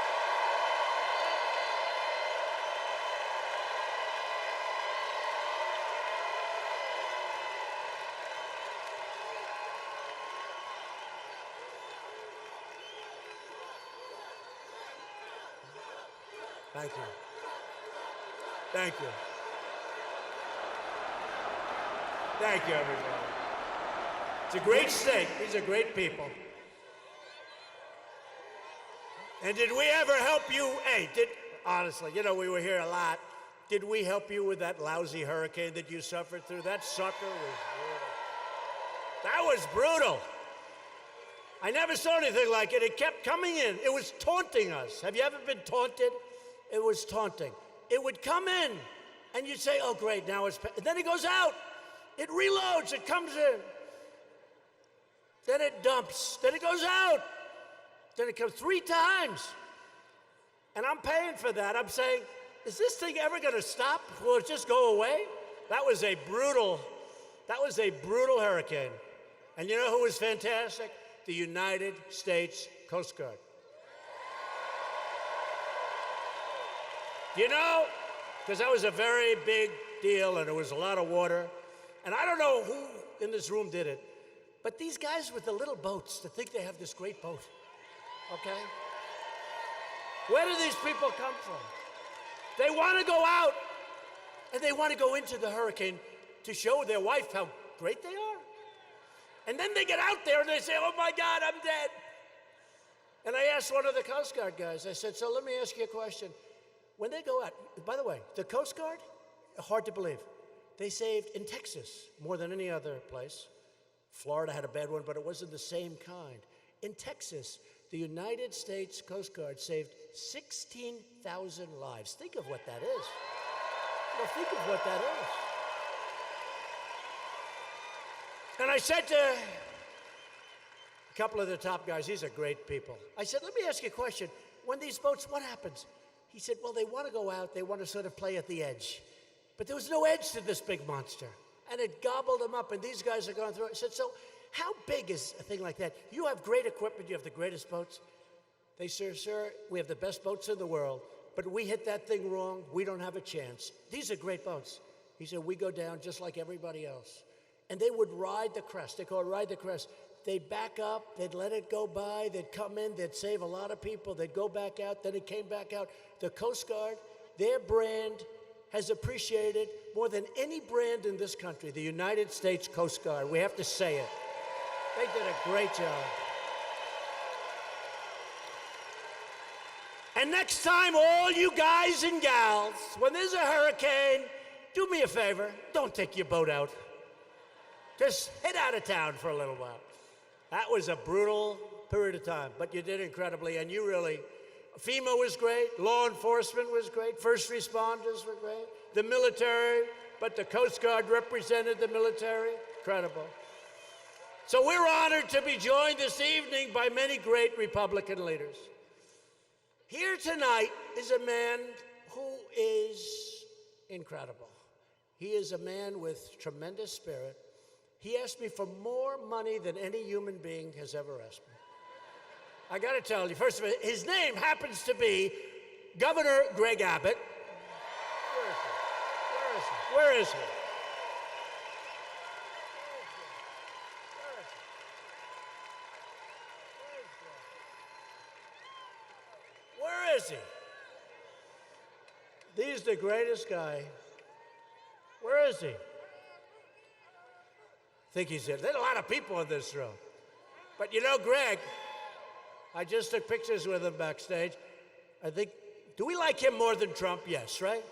Thank you. Thank you. Thank you, everybody. It's a great state. These are great people. And did we ever help you? Hey, honestly, you know, we were here a lot. Did we help you with that lousy hurricane that you suffered through? That sucker was brutal. That was brutal. I never saw anything like it. It kept coming in. It was taunting us. Have you ever been taunted? It was taunting. It would come in, and you'd say, oh, great, now it's... And then it goes out. It reloads. It comes in. Then it dumps. Then it goes out. Then it comes 3 times. And I'm paying for that. I'm saying, is this thing ever going to stop? Will it just go away? That was a brutal hurricane. And you know who was fantastic? The United States Coast Guard. You know, because that was a very big deal and there was a lot of water. And I don't know who in this room did it, but these guys with the little boats that think they have this great boat, okay? Where do these people come from? They want to go out and they want to go into the hurricane to show their wife how great they are. And then they get out there and they say, oh my God, I'm dead. And I asked one of the Coast Guard guys, I said, so let me ask you a question. When they go out, by the way, the Coast Guard, hard to believe, they saved in Texas more than any other place. Florida had a bad one, but it wasn't the same kind. In Texas, the United States Coast Guard saved 16,000 lives. Think of what that is. Well, think of what that is. And I said to a couple of the top guys, these are great people. I said, let me ask you a question. When these boats, what happens? He said, well, they want to go out. They want to sort of play at the edge. But there was no edge to this big monster. And it gobbled them up, and these guys are going through it. I said, so how big is a thing like that? You have great equipment. You have the greatest boats. They said, sir, we have the best boats in the world, but we hit that thing wrong. We don't have a chance. These are great boats. He said, we go down just like everybody else. And they would ride the crest. They call it ride the crest. They'd back up. They'd let it go by. They'd come in. They'd save a lot of people. They'd go back out. Then it came back out. The Coast Guard, their brand has appreciated more than any brand in this country, the United States Coast Guard. We have to say it. They did a great job. And next time, all you guys and gals, when there's a hurricane, do me a favor, don't take your boat out. Just head out of town for a little while. That was a brutal period of time, but you did incredibly, and you really, FEMA was great, law enforcement was great, first responders were great, the military, but the Coast Guard represented the military, incredible. So we're honored to be joined this evening by many great Republican leaders. Here tonight is a man who is incredible. He is a man with tremendous spirit. He asked me for more money than any human being has ever asked me. I got to tell you, first of all, his name happens to be Governor Greg Abbott. Where is he? Where is he? He's the greatest guy. Where is he? I think he's there. There's a lot of people in this room. But you know, Greg, I just took pictures with him backstage. I think, do we like him more than Trump? Yes, right?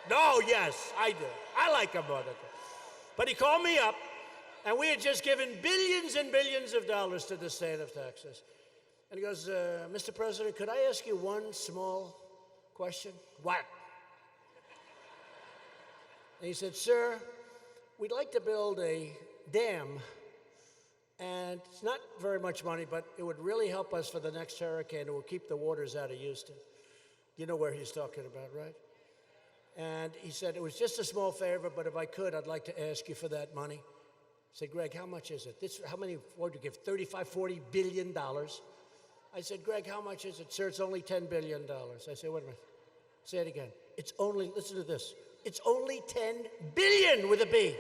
No, yes, I do. I like him more than Trump. But he called me up, and we had just given billions and billions of dollars to the state of Texas. And he goes, Mr. President, could I ask you one small question? What? And he said, sir, we'd like to build a dam, and it's not very much money, but it would really help us for the next hurricane. It will keep the waters out of Houston. You know where he's talking about, right? And he said, it was just a small favor, but if I could, I'd like to ask you for that money. I said, Greg, how much is it? How many, what would you give, $35, $40 billion? I said, Greg, how much is it? Sir, it's only $10 billion. I said, wait a minute. Say it again. It's only, listen to this. It's only 10 billion with a B.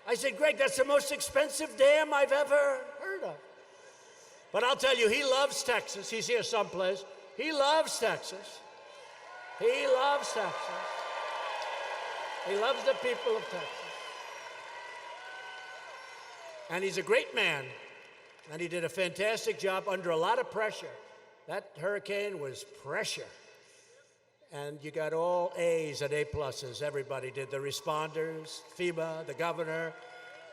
I said, Greg, that's the most expensive dam I've ever heard of. But I'll tell you, he loves Texas. He's here someplace. He loves Texas. He loves Texas. He loves the people of Texas. And he's a great man. And he did a fantastic job under a lot of pressure. That hurricane was pressure. And you got all A's and A+. Everybody did. The responders, FEMA, the governor,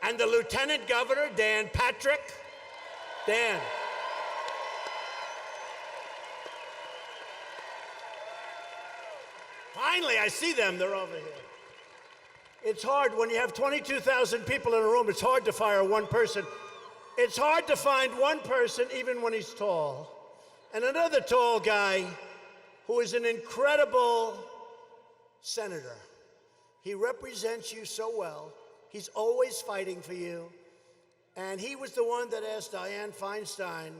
and the lieutenant governor, Dan Patrick. Dan. Finally, I see them. They're over here. It's hard when you have 22,000 people in a room. It's hard to fire one person. It's hard to find one person, even when he's tall. And another tall guy who is an incredible senator. He represents you so well. He's always fighting for you. And he was the one that asked Dianne Feinstein,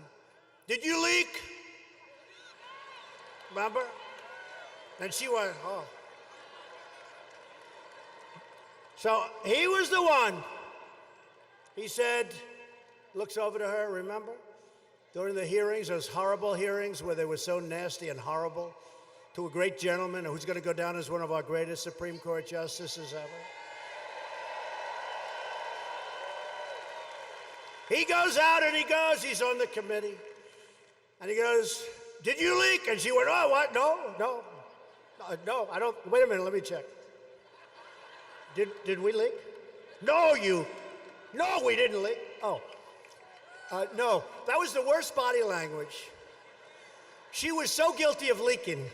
"Did you leak?" Remember? And she went, "Oh." So he was the one. He said, looks over to her, remember? During the hearings, those horrible hearings where they were so nasty and horrible, to a great gentleman who's going to go down as one of our greatest Supreme Court justices ever. He goes out and he's on the committee. And he goes, "Did you leak?" And she went, "Oh, what? No, I don't. Wait a minute, let me check. Did we leak? No, we didn't leak. Oh, no, that was the worst body language. She was so guilty of leaking.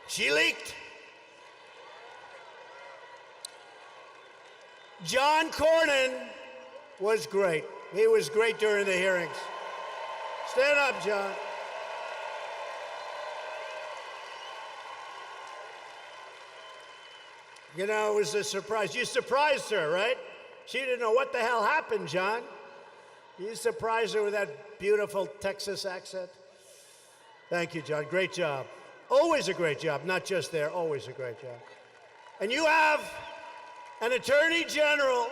She leaked. John Cornyn was great. He was great during the hearings. Stand up, John. You know, it was a surprise. You surprised her, right? She didn't know what the hell happened, John. You surprised her with that beautiful Texas accent. Thank you, John. Great job. Always a great job, not just there, always a great job. And you have an attorney general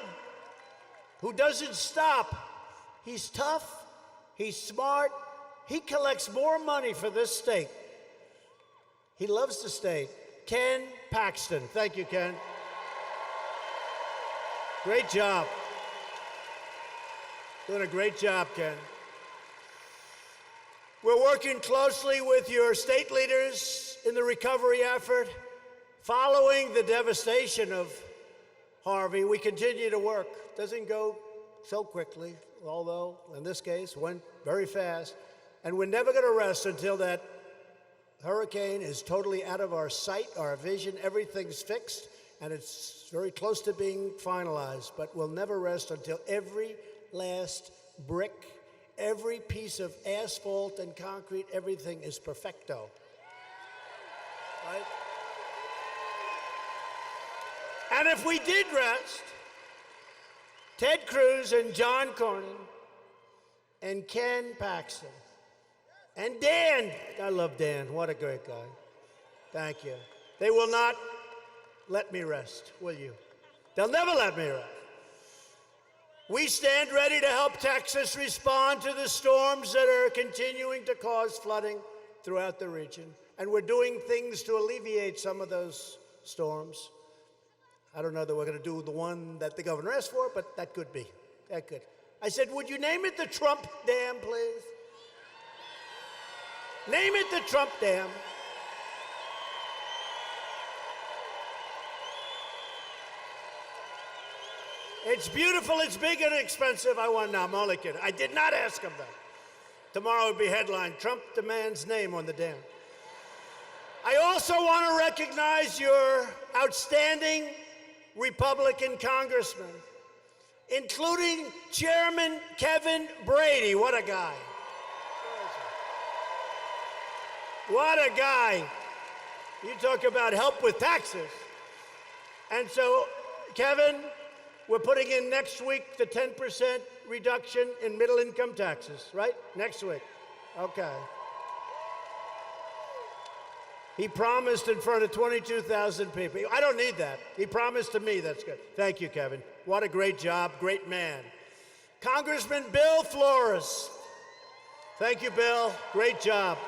who doesn't stop. He's tough, he's smart, he collects more money for this state. He loves the state. Ken Paxton. Thank you, Ken. Great job. Doing a great job, Ken. We're working closely with your state leaders in the recovery effort. Following the devastation of Harvey, we continue to work. Doesn't go so quickly, although in this case went very fast. And we're never going to rest until that hurricane is totally out of our sight, our vision. Everything's fixed, and it's very close to being finalized. But we'll never rest until every last brick, every piece of asphalt and concrete, everything is perfecto. Right? And if we did rest, Ted Cruz and John Cornyn and Ken Paxton and Dan, I love Dan, what a great guy. Thank you. They will not let me rest, will you? They'll never let me rest. We stand ready to help Texas respond to the storms that are continuing to cause flooding throughout the region. And we're doing things to alleviate some of those storms. I don't know that we're going to do the one that the governor asked for, but that could be. That could. I said, would you name it the Trump Dam, please? Name it the Trump Dam. It's beautiful, it's big and expensive. I'm only kidding. I did not ask him that. Tomorrow would be headline, Trump demands name on the dam. I also want to recognize your outstanding Republican congressmen, including Chairman Kevin Brady. What a guy. What a guy. You talk about help with taxes. And so, Kevin, we're putting in next week the 10% reduction in middle income taxes, right? Next week. Okay. He promised in front of 22,000 people. I don't need that. He promised to me. That's good. Thank you, Kevin. What a great job. Great man. Congressman Bill Flores. Thank you, Bill. Great job.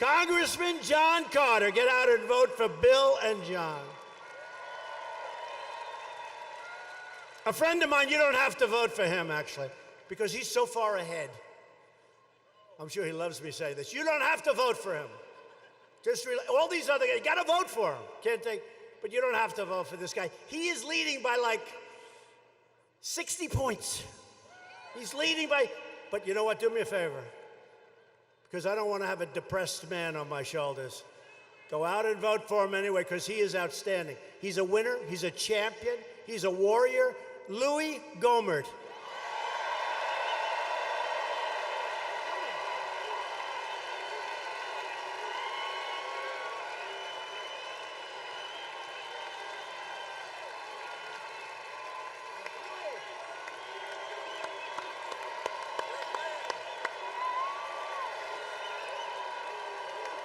Congressman John Carter, get out and vote for Bill and John. A friend of mine, you don't have to vote for him, actually, because he's so far ahead. I'm sure he loves me saying this. You don't have to vote for him. Just all these other guys, you got to vote for him. Can't take, but you don't have to vote for this guy. He is leading by like 60 points. He's leading by, but you know what? Do me a favor, because I don't want to have a depressed man on my shoulders. Go out and vote for him anyway, because he is outstanding. He's a winner. He's a champion. He's a warrior. Louis Gohmert.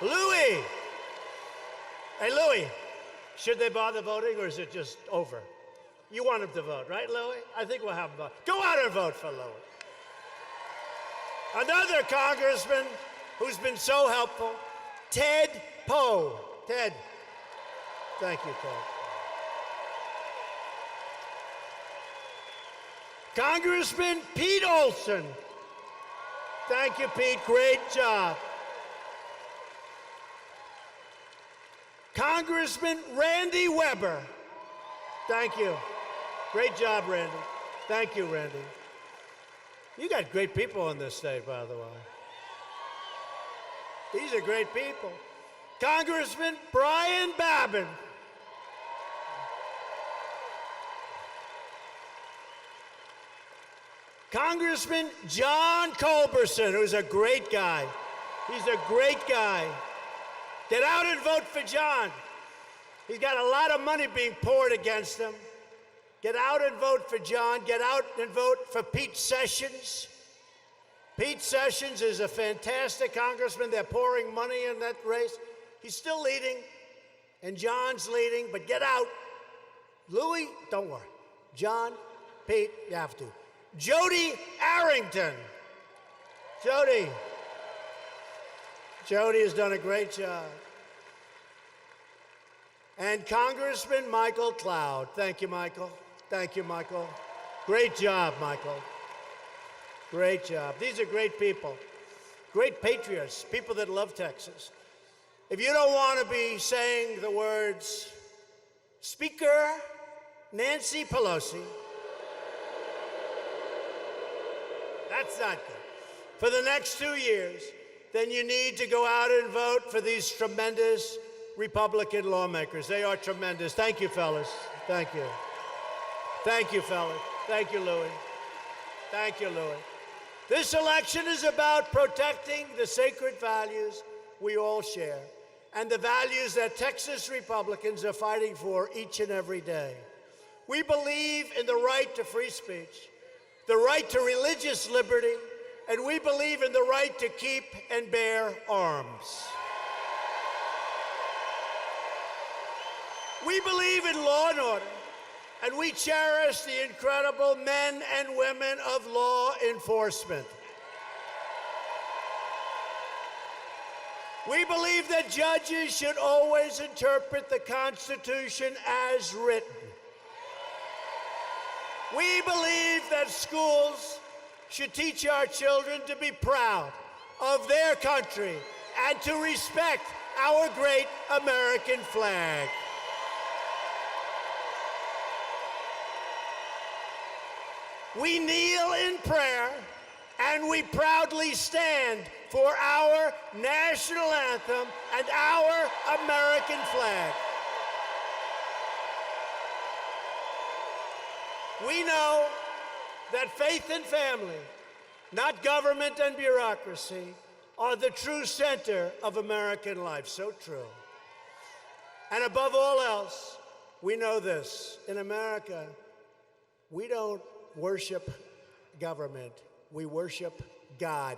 Louis! Hey, Louis, should they bother voting, or is it just over? You want them to vote, right, Louis? I think we'll have them vote. Go out and vote for Louis. Another congressman who's been so helpful, Ted Poe. Ted. Thank you, Ted. Congressman Pete Olson. Thank you, Pete. Great job. Congressman Randy Weber. Thank you. Great job, Randy. Thank you, Randy. You got great people in this state, by the way. These are great people. Congressman Brian Babin. Congressman John Culberson, who's a great guy. He's a great guy. Get out and vote for John. He's got a lot of money being poured against him. Get out and vote for John. Get out and vote for Pete Sessions. Pete Sessions is a fantastic congressman. They're pouring money in that race. He's still leading, and John's leading, but get out. Louis, don't worry. John, Pete, you have to. Jody Arrington. Jody. Jody has done a great job. And Congressman Michael Cloud. Thank you, Michael. Thank you, Michael. Great job, Michael. Great job. These are great people. Great patriots, people that love Texas. If you don't want to be saying the words, Speaker Nancy Pelosi, that's not good, for the next 2 years, then you need to go out and vote for these tremendous Republican lawmakers. They are tremendous. Thank you, fellas. Thank you. Thank you, fellas. Thank you, Louis. Thank you, Louis. This election is about protecting the sacred values we all share and the values that Texas Republicans are fighting for each and every day. We believe in the right to free speech, the right to religious liberty, and we believe in the right to keep and bear arms. We believe in law and order, and we cherish the incredible men and women of law enforcement. We believe that judges should always interpret the Constitution as written. We believe that schools should teach our children to be proud of their country and to respect our great American flag. We kneel in prayer and we proudly stand for our national anthem and our American flag. We know that faith and family, not government and bureaucracy, are the true center of American life. So true. And above all else, we know this. In America, we don't worship government. We worship God.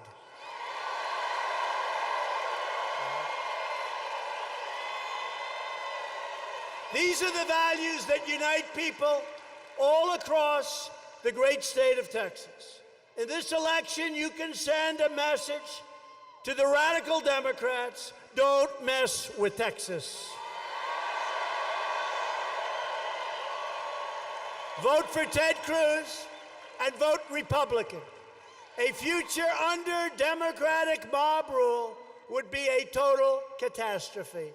These are the values that unite people all across the great state of Texas. In this election, you can send a message To the radical Democrats, don't mess with Texas. Vote for Ted Cruz and vote Republican. A future under Democratic mob rule would be a total catastrophe.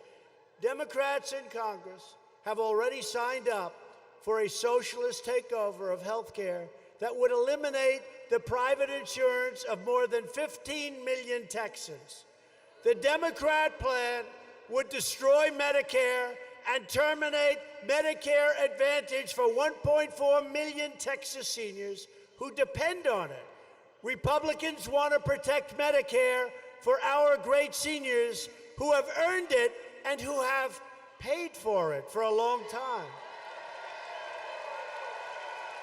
Democrats in Congress have already signed up for a socialist takeover of health care that would eliminate the private insurance of more than 15 million Texans. The Democrat plan would destroy Medicare and terminate Medicare Advantage for 1.4 million Texas seniors who depend on it. Republicans want to protect Medicare for our great seniors who have earned it and who have paid for it for a long time.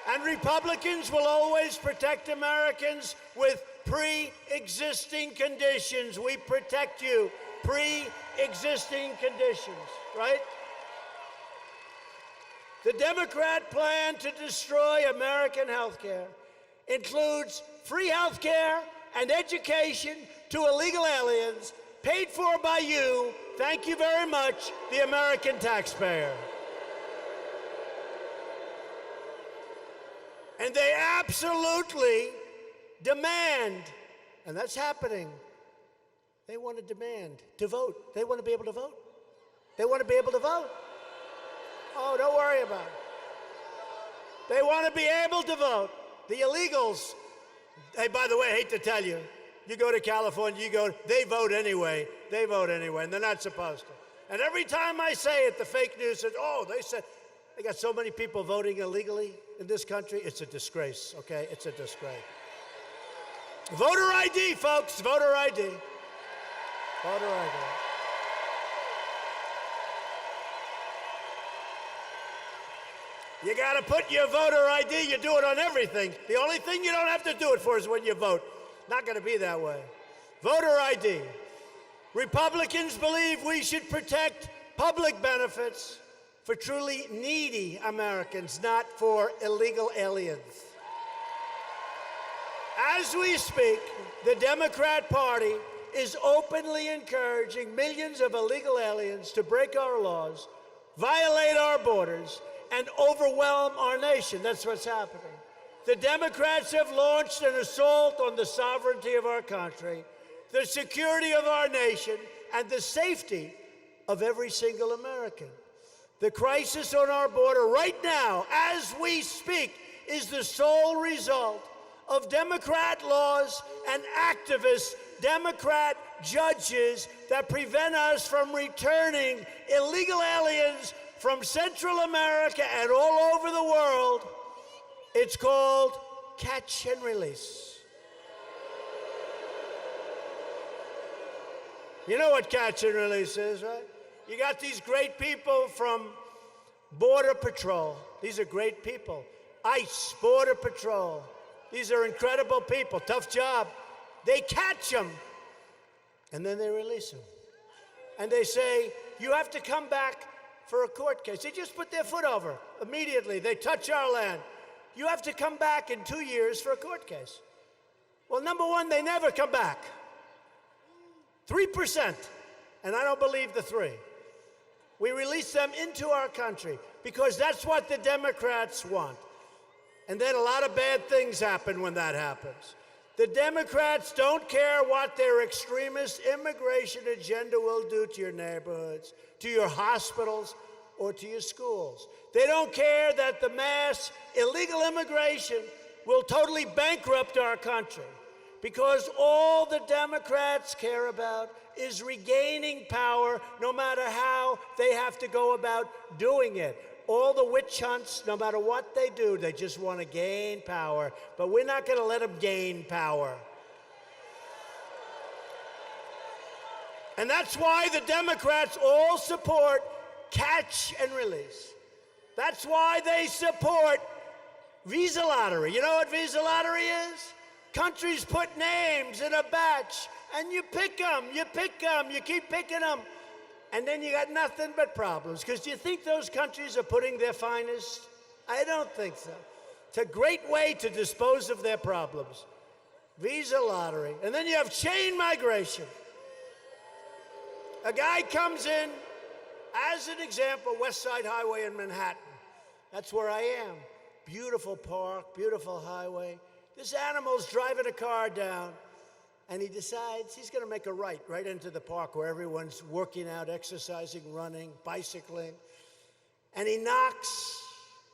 And Republicans will always protect Americans with pre-existing conditions. We protect you. Pre-existing conditions, right? The Democrat plan to destroy American health care includes free health care and education to illegal aliens paid for by you, thank you very much, the American taxpayer. And they absolutely demand, and that's happening, they want to demand to vote. They want to be able to vote. They want to be able to vote. Oh, don't worry about it. They want to be able to vote. The illegals, hey, by the way, I hate to tell you, you go to California, they vote anyway. They vote anyway, and they're not supposed to. And every time I say it, the fake news says, oh, they got so many people voting illegally in this country. It's a disgrace, okay? It's a disgrace. Voter ID, folks, voter ID. Voter ID. You got to put your voter ID, you do it on everything. The only thing you don't have to do it for is when you vote. Not going to be that way. Voter ID. Republicans believe we should protect public benefits for truly needy Americans, not for illegal aliens. As we speak, the Democrat Party is openly encouraging millions of illegal aliens to break our laws, violate our borders, and overwhelm our nation. That's what's happening. The Democrats have launched an assault on the sovereignty of our country, the security of our nation, and the safety of every single American. The crisis on our border right now, as we speak, is the sole result of Democrat laws and activist Democrat judges that prevent us from returning illegal aliens from Central America and all over the world. It's called catch and release. You know what catch and release is, right? You got these great people from Border Patrol. These are great people. ICE, Border Patrol. These are incredible people, tough job. They catch them, and then they release them. And they say, you have to come back for a court case. They just put their foot over immediately. They touch our land. You have to come back in 2 years for a court case. Well, number one, they never come back. 3%, and I don't believe the 3. We release them into our country because that's what the Democrats want. And then a lot of bad things happen when that happens. The Democrats don't care what their extremist immigration agenda will do to your neighborhoods, to your hospitals, or to your schools. They don't care that the mass illegal immigration will totally bankrupt our country, because all the Democrats care about is regaining power, no matter how they have to go about doing it. All the witch hunts, no matter what they do, they just want to gain power. But we're not going to let them gain power. And that's why the Democrats all support catch and release. That's why they support visa lottery. You know what visa lottery is? Countries put names in a batch, and you pick them, you keep picking them. And then you got nothing but problems. Because do you think those countries are putting their finest? I don't think so. It's a great way to dispose of their problems. visa lottery, and then you have chain migration. A guy comes in, as an example, West Side Highway in Manhattan. That's where I am. Beautiful park, beautiful highway. This animal's driving a car down, and he decides he's going to make a right into the park where everyone's working out, exercising, running, bicycling. And he knocks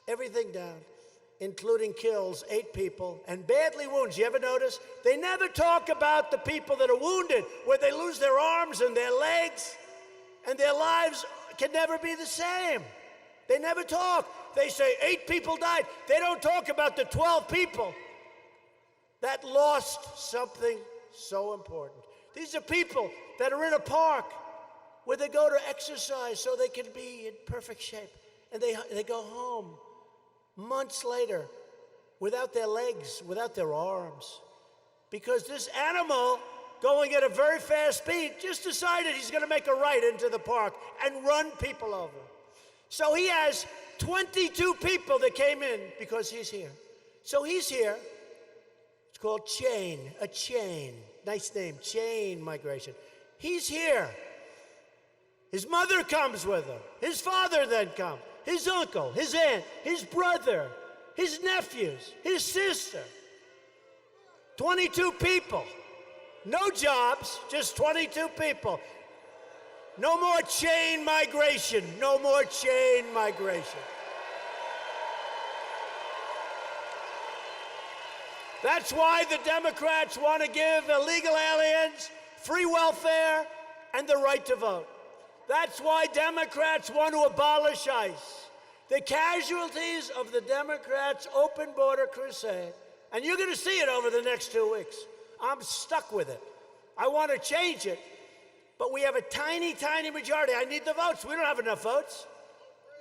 everything down, including kills 8 people and badly wounds. You ever notice? They never talk about the people that are wounded, where they lose their arms and their legs, and their lives can never be the same. They never talk. They say 8 people died. They don't talk about the 12 people that lost something so important. These are people that are in a park where they go to exercise so they can be in perfect shape. And they go home months later without their legs, without their arms, because this animal going at a very fast speed just decided he's going to make a right into the park and run people over. So he has 22 people that came in because he's here. So he's here. It's called a chain. Nice name, chain migration. He's here. His mother comes with him. His father then comes. His uncle, his aunt, his brother, his nephews, his sister. 22 people. No jobs, just 22 people. No more chain migration. No more chain migration. That's why the Democrats want to give illegal aliens free welfare and the right to vote. That's why Democrats want to abolish ICE. The casualties of the Democrats' open border crusade, and you're going to see it over the next 2 weeks. I'm stuck with it. I want to change it, but we have a tiny, tiny majority. I need the votes. We don't have enough votes.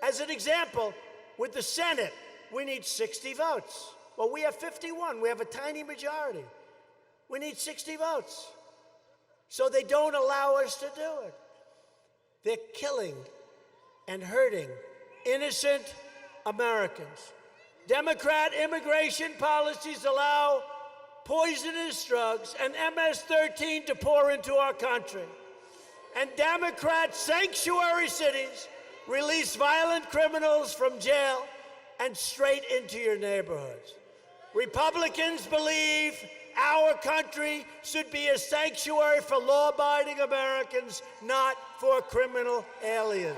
As an example, with the Senate, we need 60 votes. Well, we have 51. We have a tiny majority. We need 60 votes. So they don't allow us to do it. They're killing and hurting innocent Americans. Democrat immigration policies allow poisonous drugs and MS-13 to pour into our country. And Democrat sanctuary cities release violent criminals from jail and straight into your neighborhoods. Republicans believe our country should be a sanctuary for law-abiding Americans, not for criminal aliens.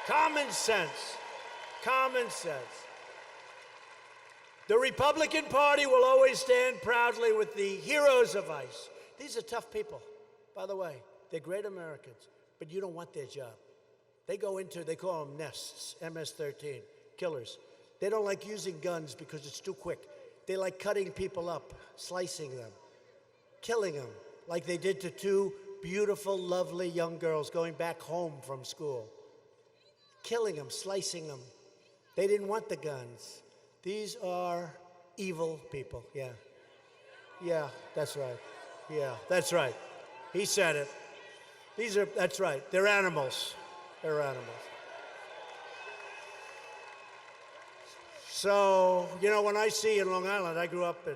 Common sense. Common sense. The Republican Party will always stand proudly with the heroes of ICE. These are tough people, by the way. They're great Americans, but you don't want their job. They go into, they call them nests, MS-13, killers. They don't like using guns because it's too quick. They like cutting people up, slicing them, killing them, like they did to 2 beautiful, lovely young girls going back home from school. Killing them, slicing them. They didn't want the guns. These are evil people, yeah. Yeah, that's right. Yeah, that's right. He said it. That's right. They're animals. They're animals. So, you know, when I see in Long Island, I grew up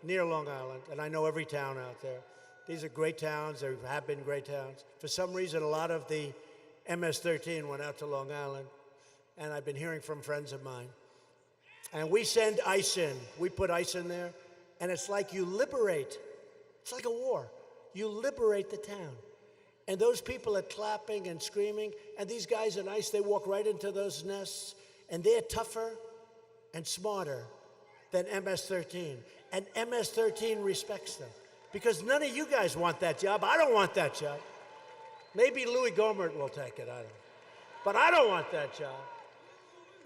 near Long Island, and I know every town out there. These are great towns. There have been great towns. For some reason, a lot of the MS-13 went out to Long Island, and I've been hearing from friends of mine. And we send ICE in. We put ICE in there, and it's like you liberate. It's like a war. You liberate the town. And those people are clapping and screaming, and these guys in ICE, they walk right into those nests, and they're tougher and smarter than MS-13. And MS-13 respects them. Because none of you guys want that job. I don't want that job. Maybe Louis Gohmert will take it, I don't know. But I don't want that job.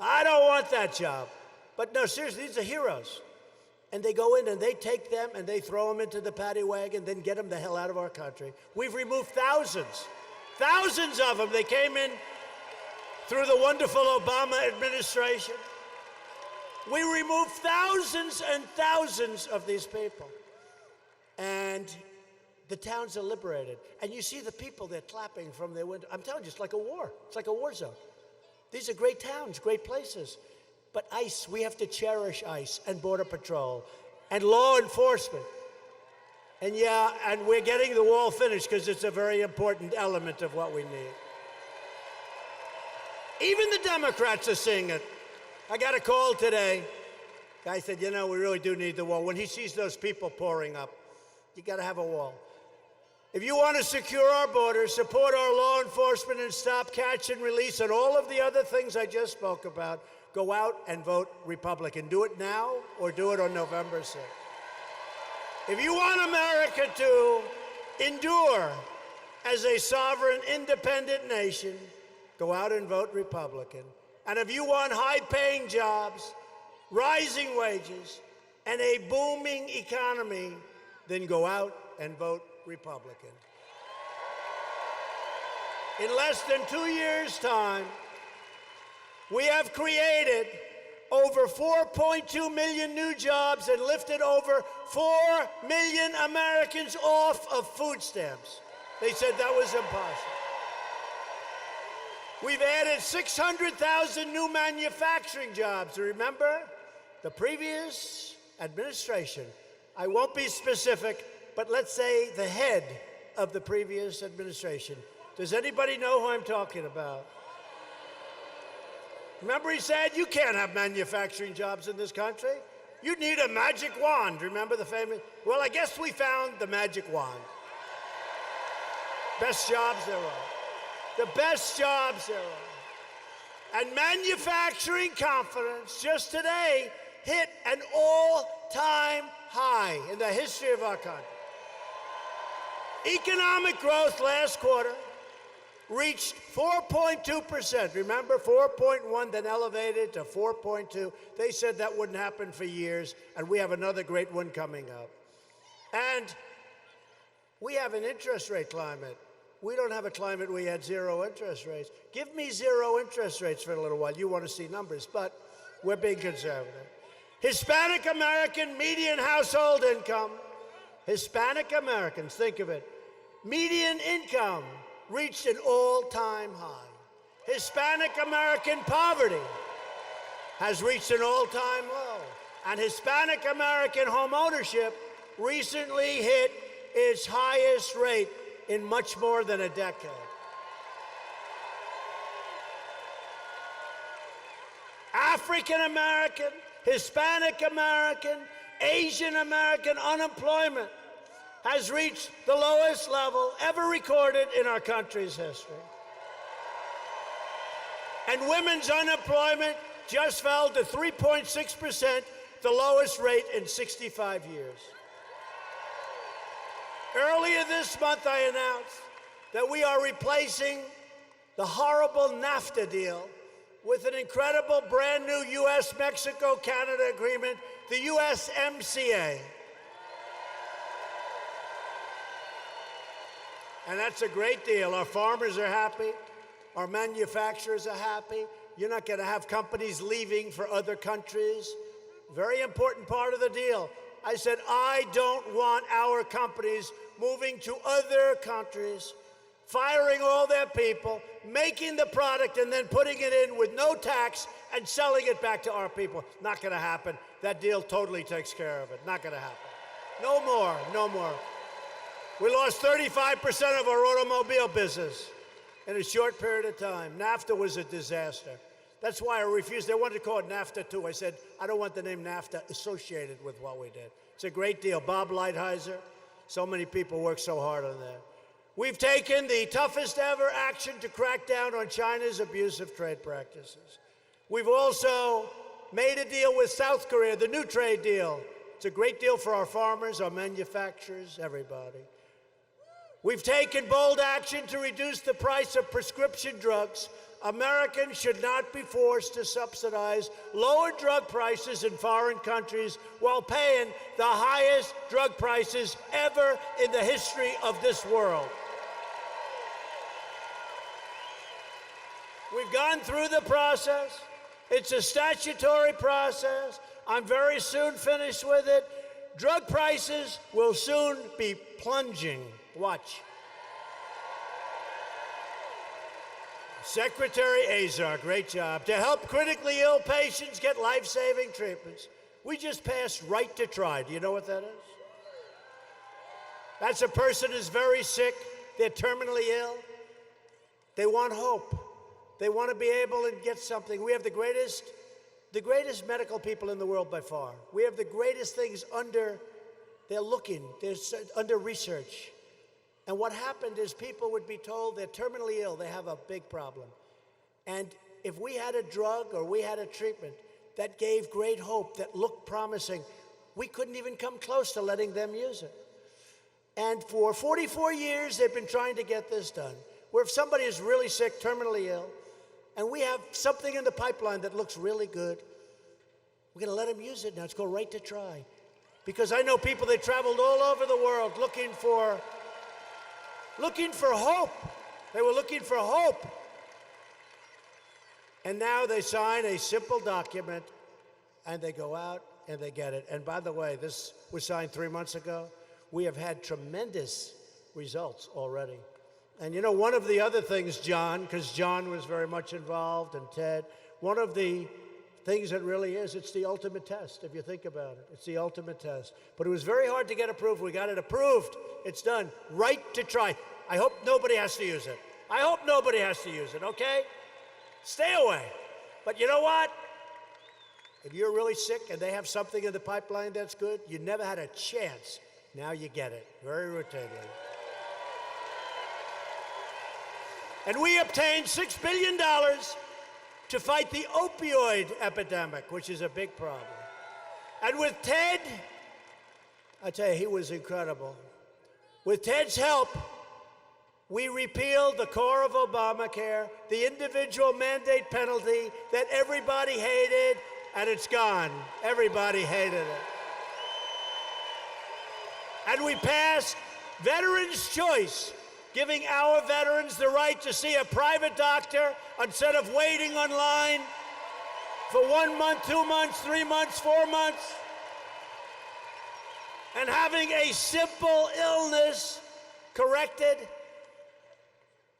I don't want that job. But no, seriously, these are heroes. And they go in and they take them and they throw them into the paddy wagon, then get them the hell out of our country. We've removed thousands of them. They came in through the wonderful Obama administration. We removed thousands and thousands of these people. And the towns are liberated. And you see the people, they're clapping from their window. I'm telling you, it's like a war. It's like a war zone. These are great towns, great places. But ICE, we have to cherish ICE and Border Patrol and law enforcement. And yeah, and we're getting the wall finished because it's a very important element of what we need. Even the Democrats are seeing it. I got a call today. Guy said, you know, we really do need the wall. When he sees those people pouring up, you got to have a wall. If you want to secure our borders, support our law enforcement, and stop catch and release and all of the other things I just spoke about, go out and vote Republican. Do it now or do it on November 6th. If you want America to endure as a sovereign, independent nation, go out and vote Republican. And if you want high-paying jobs, rising wages, and a booming economy, then go out and vote Republican. In less than 2 years' time, we have created over 4.2 million new jobs and lifted over 4 million Americans off of food stamps. They said that was impossible. We've added 600,000 new manufacturing jobs. Remember, the previous administration, I won't be specific, but let's say the head of the previous administration. Does anybody know who I'm talking about? Remember, he said, you can't have manufacturing jobs in this country. You'd need a magic wand. Remember the famous? Well, I guess we found the magic wand. Best jobs there are. The best jobs there are. And manufacturing confidence just today hit an all-time high in the history of our country. Economic growth last quarter reached 4.2%. Remember, 4.1, then elevated to 4.2. They said that wouldn't happen for years, and we have another great one coming up. And we have an interest rate climate. We don't have a climate where we had zero interest rates. Give me zero interest rates for a little while. You want to see numbers, but we're being conservative. Hispanic American median household income, Hispanic Americans, think of it, median income reached an all-time high. Hispanic American poverty has reached an all-time low. And Hispanic American home ownership recently hit its highest rate in much more than a decade. African American, Hispanic American, Asian American unemployment has reached the lowest level ever recorded in our country's history. And women's unemployment just fell to 3.6%, the lowest rate in 65 years. Earlier this month, I announced that we are replacing the horrible NAFTA deal with an incredible brand new U.S.-Mexico-Canada agreement, the USMCA. And that's a great deal. Our farmers are happy. Our manufacturers are happy. You're not going to have companies leaving for other countries. Very important part of the deal. I said, I don't want our companies moving to other countries, firing all their people, making the product, and then putting it in with no tax and selling it back to our people. Not going to happen. That deal totally takes care of it. Not going to happen. No more. No more. We lost 35% of our automobile business in a short period of time. NAFTA was a disaster. That's why I refused. They wanted to call it NAFTA too. I said, I don't want the name NAFTA associated with what we did. It's a great deal. Bob Lighthizer, so many people worked so hard on that. We've taken the toughest ever action to crack down on China's abusive trade practices. We've also made a deal with South Korea, the new trade deal. It's a great deal for our farmers, our manufacturers, everybody. We've taken bold action to reduce the price of prescription drugs. Americans should not be forced to subsidize lower drug prices in foreign countries while paying the highest drug prices ever in the history of this world. We've gone through the process. It's a statutory process. I'm very soon finished with it. Drug prices will soon be plunging. Watch. Secretary Azar, great job. To help critically ill patients get life-saving treatments, we just passed Right to Try. Do you know what that is? That's a person who's very sick, they're terminally ill. They want hope. They want to be able to get something. We have the greatest medical people in the world by far. We have the greatest things under research. And what happened is people would be told they're terminally ill, they have a big problem. And if we had a drug or we had a treatment that gave great hope, that looked promising, we couldn't even come close to letting them use it. And for 44 years, they've been trying to get this done, where if somebody is really sick, terminally ill, and we have something in the pipeline that looks really good, we're going to let them use it now. It's called Right to Try. Because I know people that traveled all over the world looking for hope. They were looking for hope. And now they sign a simple document, and they go out and they get it. And by the way, this was signed 3 months ago. We have had tremendous results already. And you know, one of the other things, John, because John was very much involved, and Ted, one of the things that really is, it's the ultimate test, if you think about it. It's the ultimate test. But it was very hard to get approved. We got it approved. It's done. Right to Try. I hope nobody has to use it. I hope nobody has to use it, okay? Stay away. But you know what? If you're really sick and they have something in the pipeline that's good, you never had a chance. Now you get it. Very routinely. And we obtained $6 billion to fight the opioid epidemic, which is a big problem. And with Ted, I tell you, he was incredible. With Ted's help, we repealed the core of Obamacare, the individual mandate penalty that everybody hated, and it's gone. Everybody hated it. And we passed Veterans' Choice, giving our veterans the right to see a private doctor instead of waiting online for 1 month, 2 months, 3 months, 4 months, and having a simple illness corrected.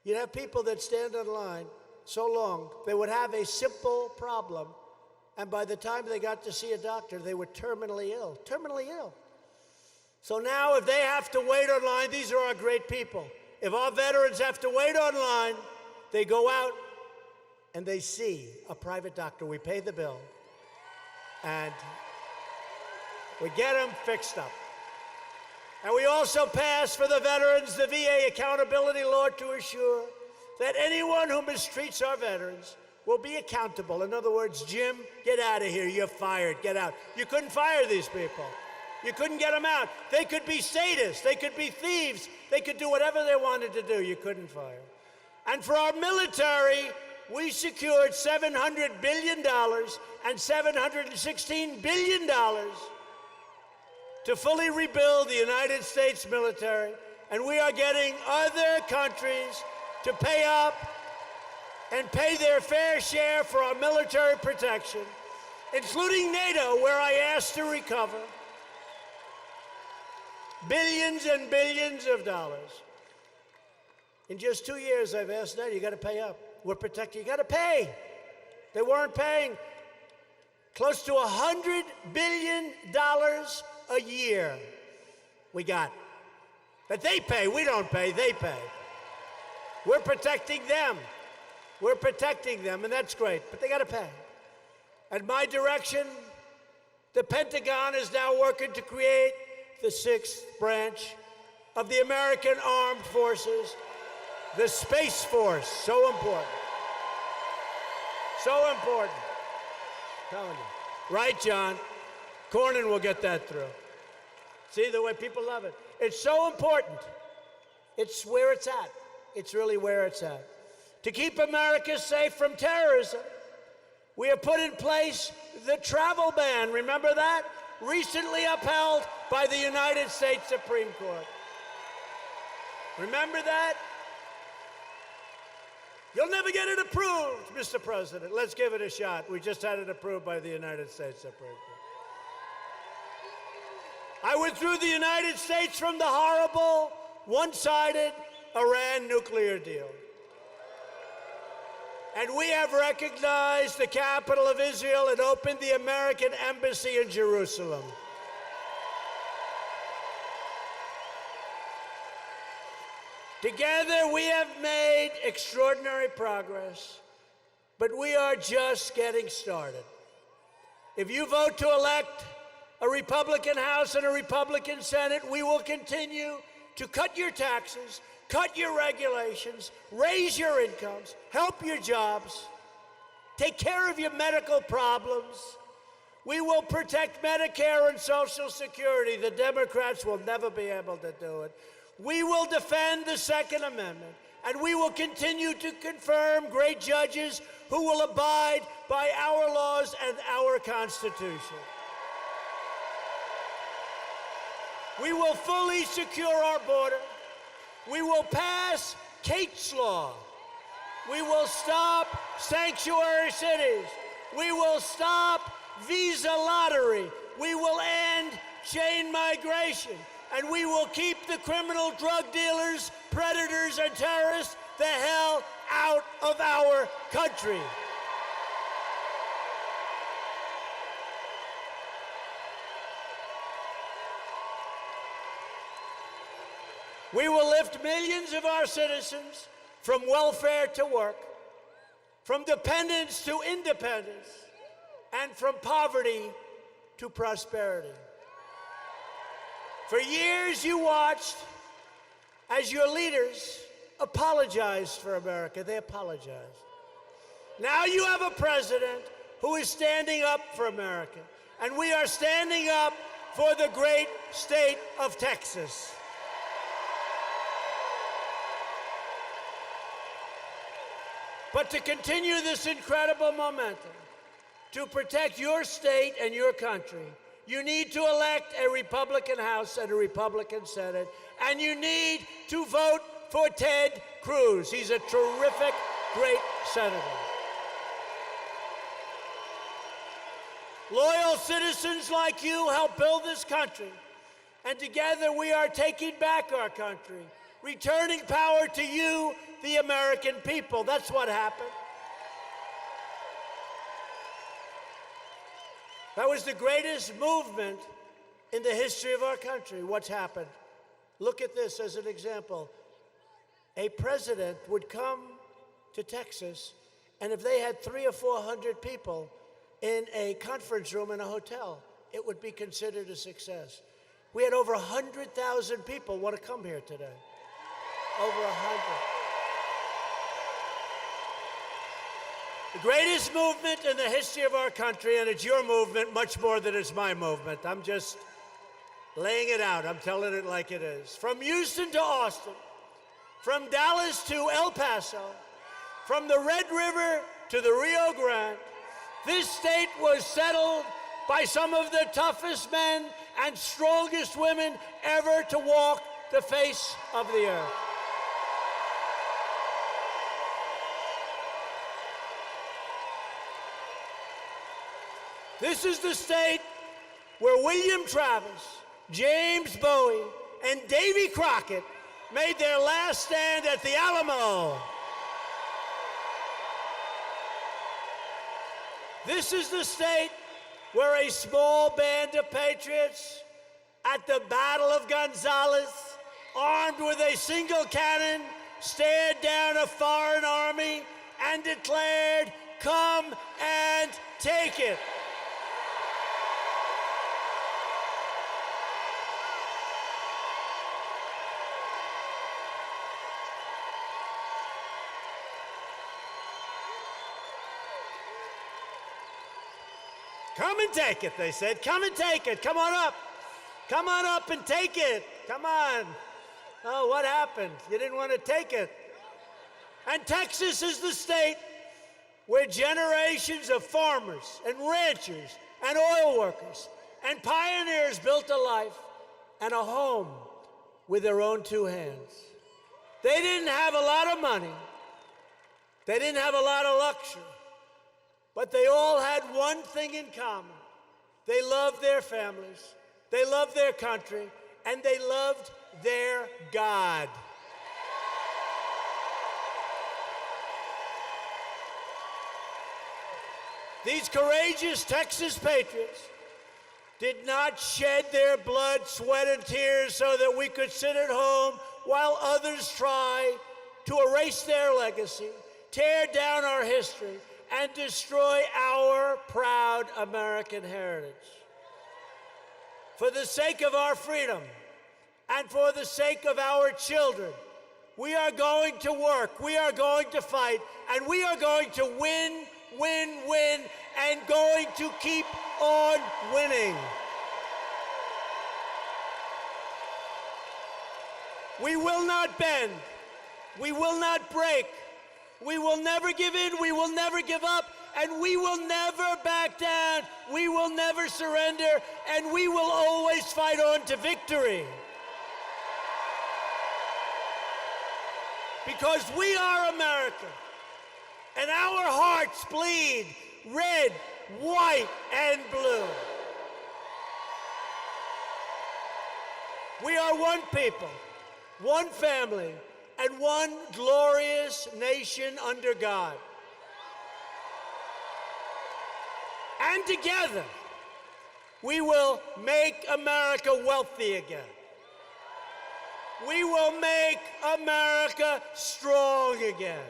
You'd have people that stand in line so long, they would have a simple problem, and by the time they got to see a doctor, they were terminally ill. Terminally ill. So now if they have to wait online, these are our great people. If our veterans have to wait online, they go out and they see a private doctor. We pay the bill, and we get them fixed up. And we also pass for the veterans the VA accountability law to assure that anyone who mistreats our veterans will be accountable. In other words, Jim, get out of here. You're fired. Get out. You couldn't fire these people. You couldn't get them out. They could be sadists. They could be thieves. They could do whatever they wanted to do. You couldn't fire. And for our military, we secured $700 billion and $716 billion to fully rebuild the United States military. And we are getting other countries to pay up and pay their fair share for our military protection, including NATO, where I asked to recover billions and billions of dollars. In just 2 years, I've asked NATO, you got to pay up. We're protecting, you got to pay. They weren't paying. Close to $100 billion a year we got. But they pay, we don't pay, they pay. We're protecting them. We're protecting them, and that's great, but they got to pay. At my direction, the Pentagon is now working to create the 6th branch of the American Armed Forces, the Space Force. So important. So important. I'm telling you. Right, John? Cornyn will get that through. See the way people love it. It's so important. It's where it's at. It's really where it's at. To keep America safe from terrorism, we have put in place the travel ban. Remember that? Recently upheld by the United States Supreme Court. Remember that? You'll never get it approved, Mr. President. Let's give it a shot. We just had it approved by the United States Supreme Court. I withdrew the United States from the horrible, one-sided Iran nuclear deal. And we have recognized the capital of Israel and opened the American embassy in Jerusalem. Together, we have made extraordinary progress, but we are just getting started. If you vote to elect a Republican House and a Republican Senate, we will continue to cut your taxes, cut your regulations, raise your incomes, help your jobs, take care of your medical problems. We will protect Medicare and Social Security. The Democrats will never be able to do it. We will defend the Second Amendment, and we will continue to confirm great judges who will abide by our laws and our Constitution. We will fully secure our border. We will pass Kate's Law. We will stop sanctuary cities. We will stop visa lottery. We will end chain migration. And we will keep the criminal drug dealers, predators, and terrorists the hell out of our country. We will lift millions of our citizens from welfare to work, from dependence to independence, and from poverty to prosperity. For years, you watched as your leaders apologized for America. They apologized. Now you have a president who is standing up for America, and we are standing up for the great state of Texas. But to continue this incredible momentum, to protect your state and your country, you need to elect a Republican House and a Republican Senate, and you need to vote for Ted Cruz. He's a terrific, great senator. Loyal citizens like you help build this country, and together we are taking back our country, returning power to you, the American people. That's what happened. That was the greatest movement in the history of our country. What's happened? Look at this as an example. A president would come to Texas, and if they had 300 or 400 people in a conference room in a hotel, it would be considered a success. We had over 100,000 people want to come here today. Over 100. The greatest movement in the history of our country, and it's your movement much more than it's my movement. I'm just laying it out. I'm telling it like it is. From Houston to Austin, from Dallas to El Paso, from the Red River to the Rio Grande, this state was settled by some of the toughest men and strongest women ever to walk the face of the earth. This is the state where William Travis, James Bowie, and Davy Crockett made their last stand at the Alamo. This is the state where a small band of patriots at the Battle of Gonzales, armed with a single cannon, stared down a foreign army and declared, "Come and take it." Come and take it, they said. Come and take it. Come on up. Come on up and take it. Come on. Oh, what happened? You didn't want to take it. And Texas is the state where generations of farmers and ranchers and oil workers and pioneers built a life and a home with their own two hands. They didn't have a lot of money. They didn't have a lot of luxury. But they all had one thing in common. They loved their families, they loved their country, and they loved their God. These courageous Texas patriots did not shed their blood, sweat, and tears so that we could sit at home while others try to erase their legacy, tear down our history, and destroy our proud American heritage. For the sake of our freedom and for the sake of our children, we are going to work, we are going to fight, and we are going to win, win, win, and going to keep on winning. We will not bend. We will not break. We will never give in. We will never give up. And we will never back down. We will never surrender. And we will always fight on to victory. Because we are America. And our hearts bleed red, white, and blue. We are one people, one family, and one glorious nation under God. And together, we will make America wealthy again. We will make America strong again.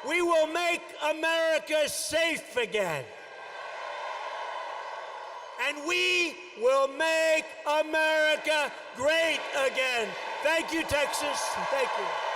We will make America safe again. And we will make America great again. Thank you, Texas. Thank you.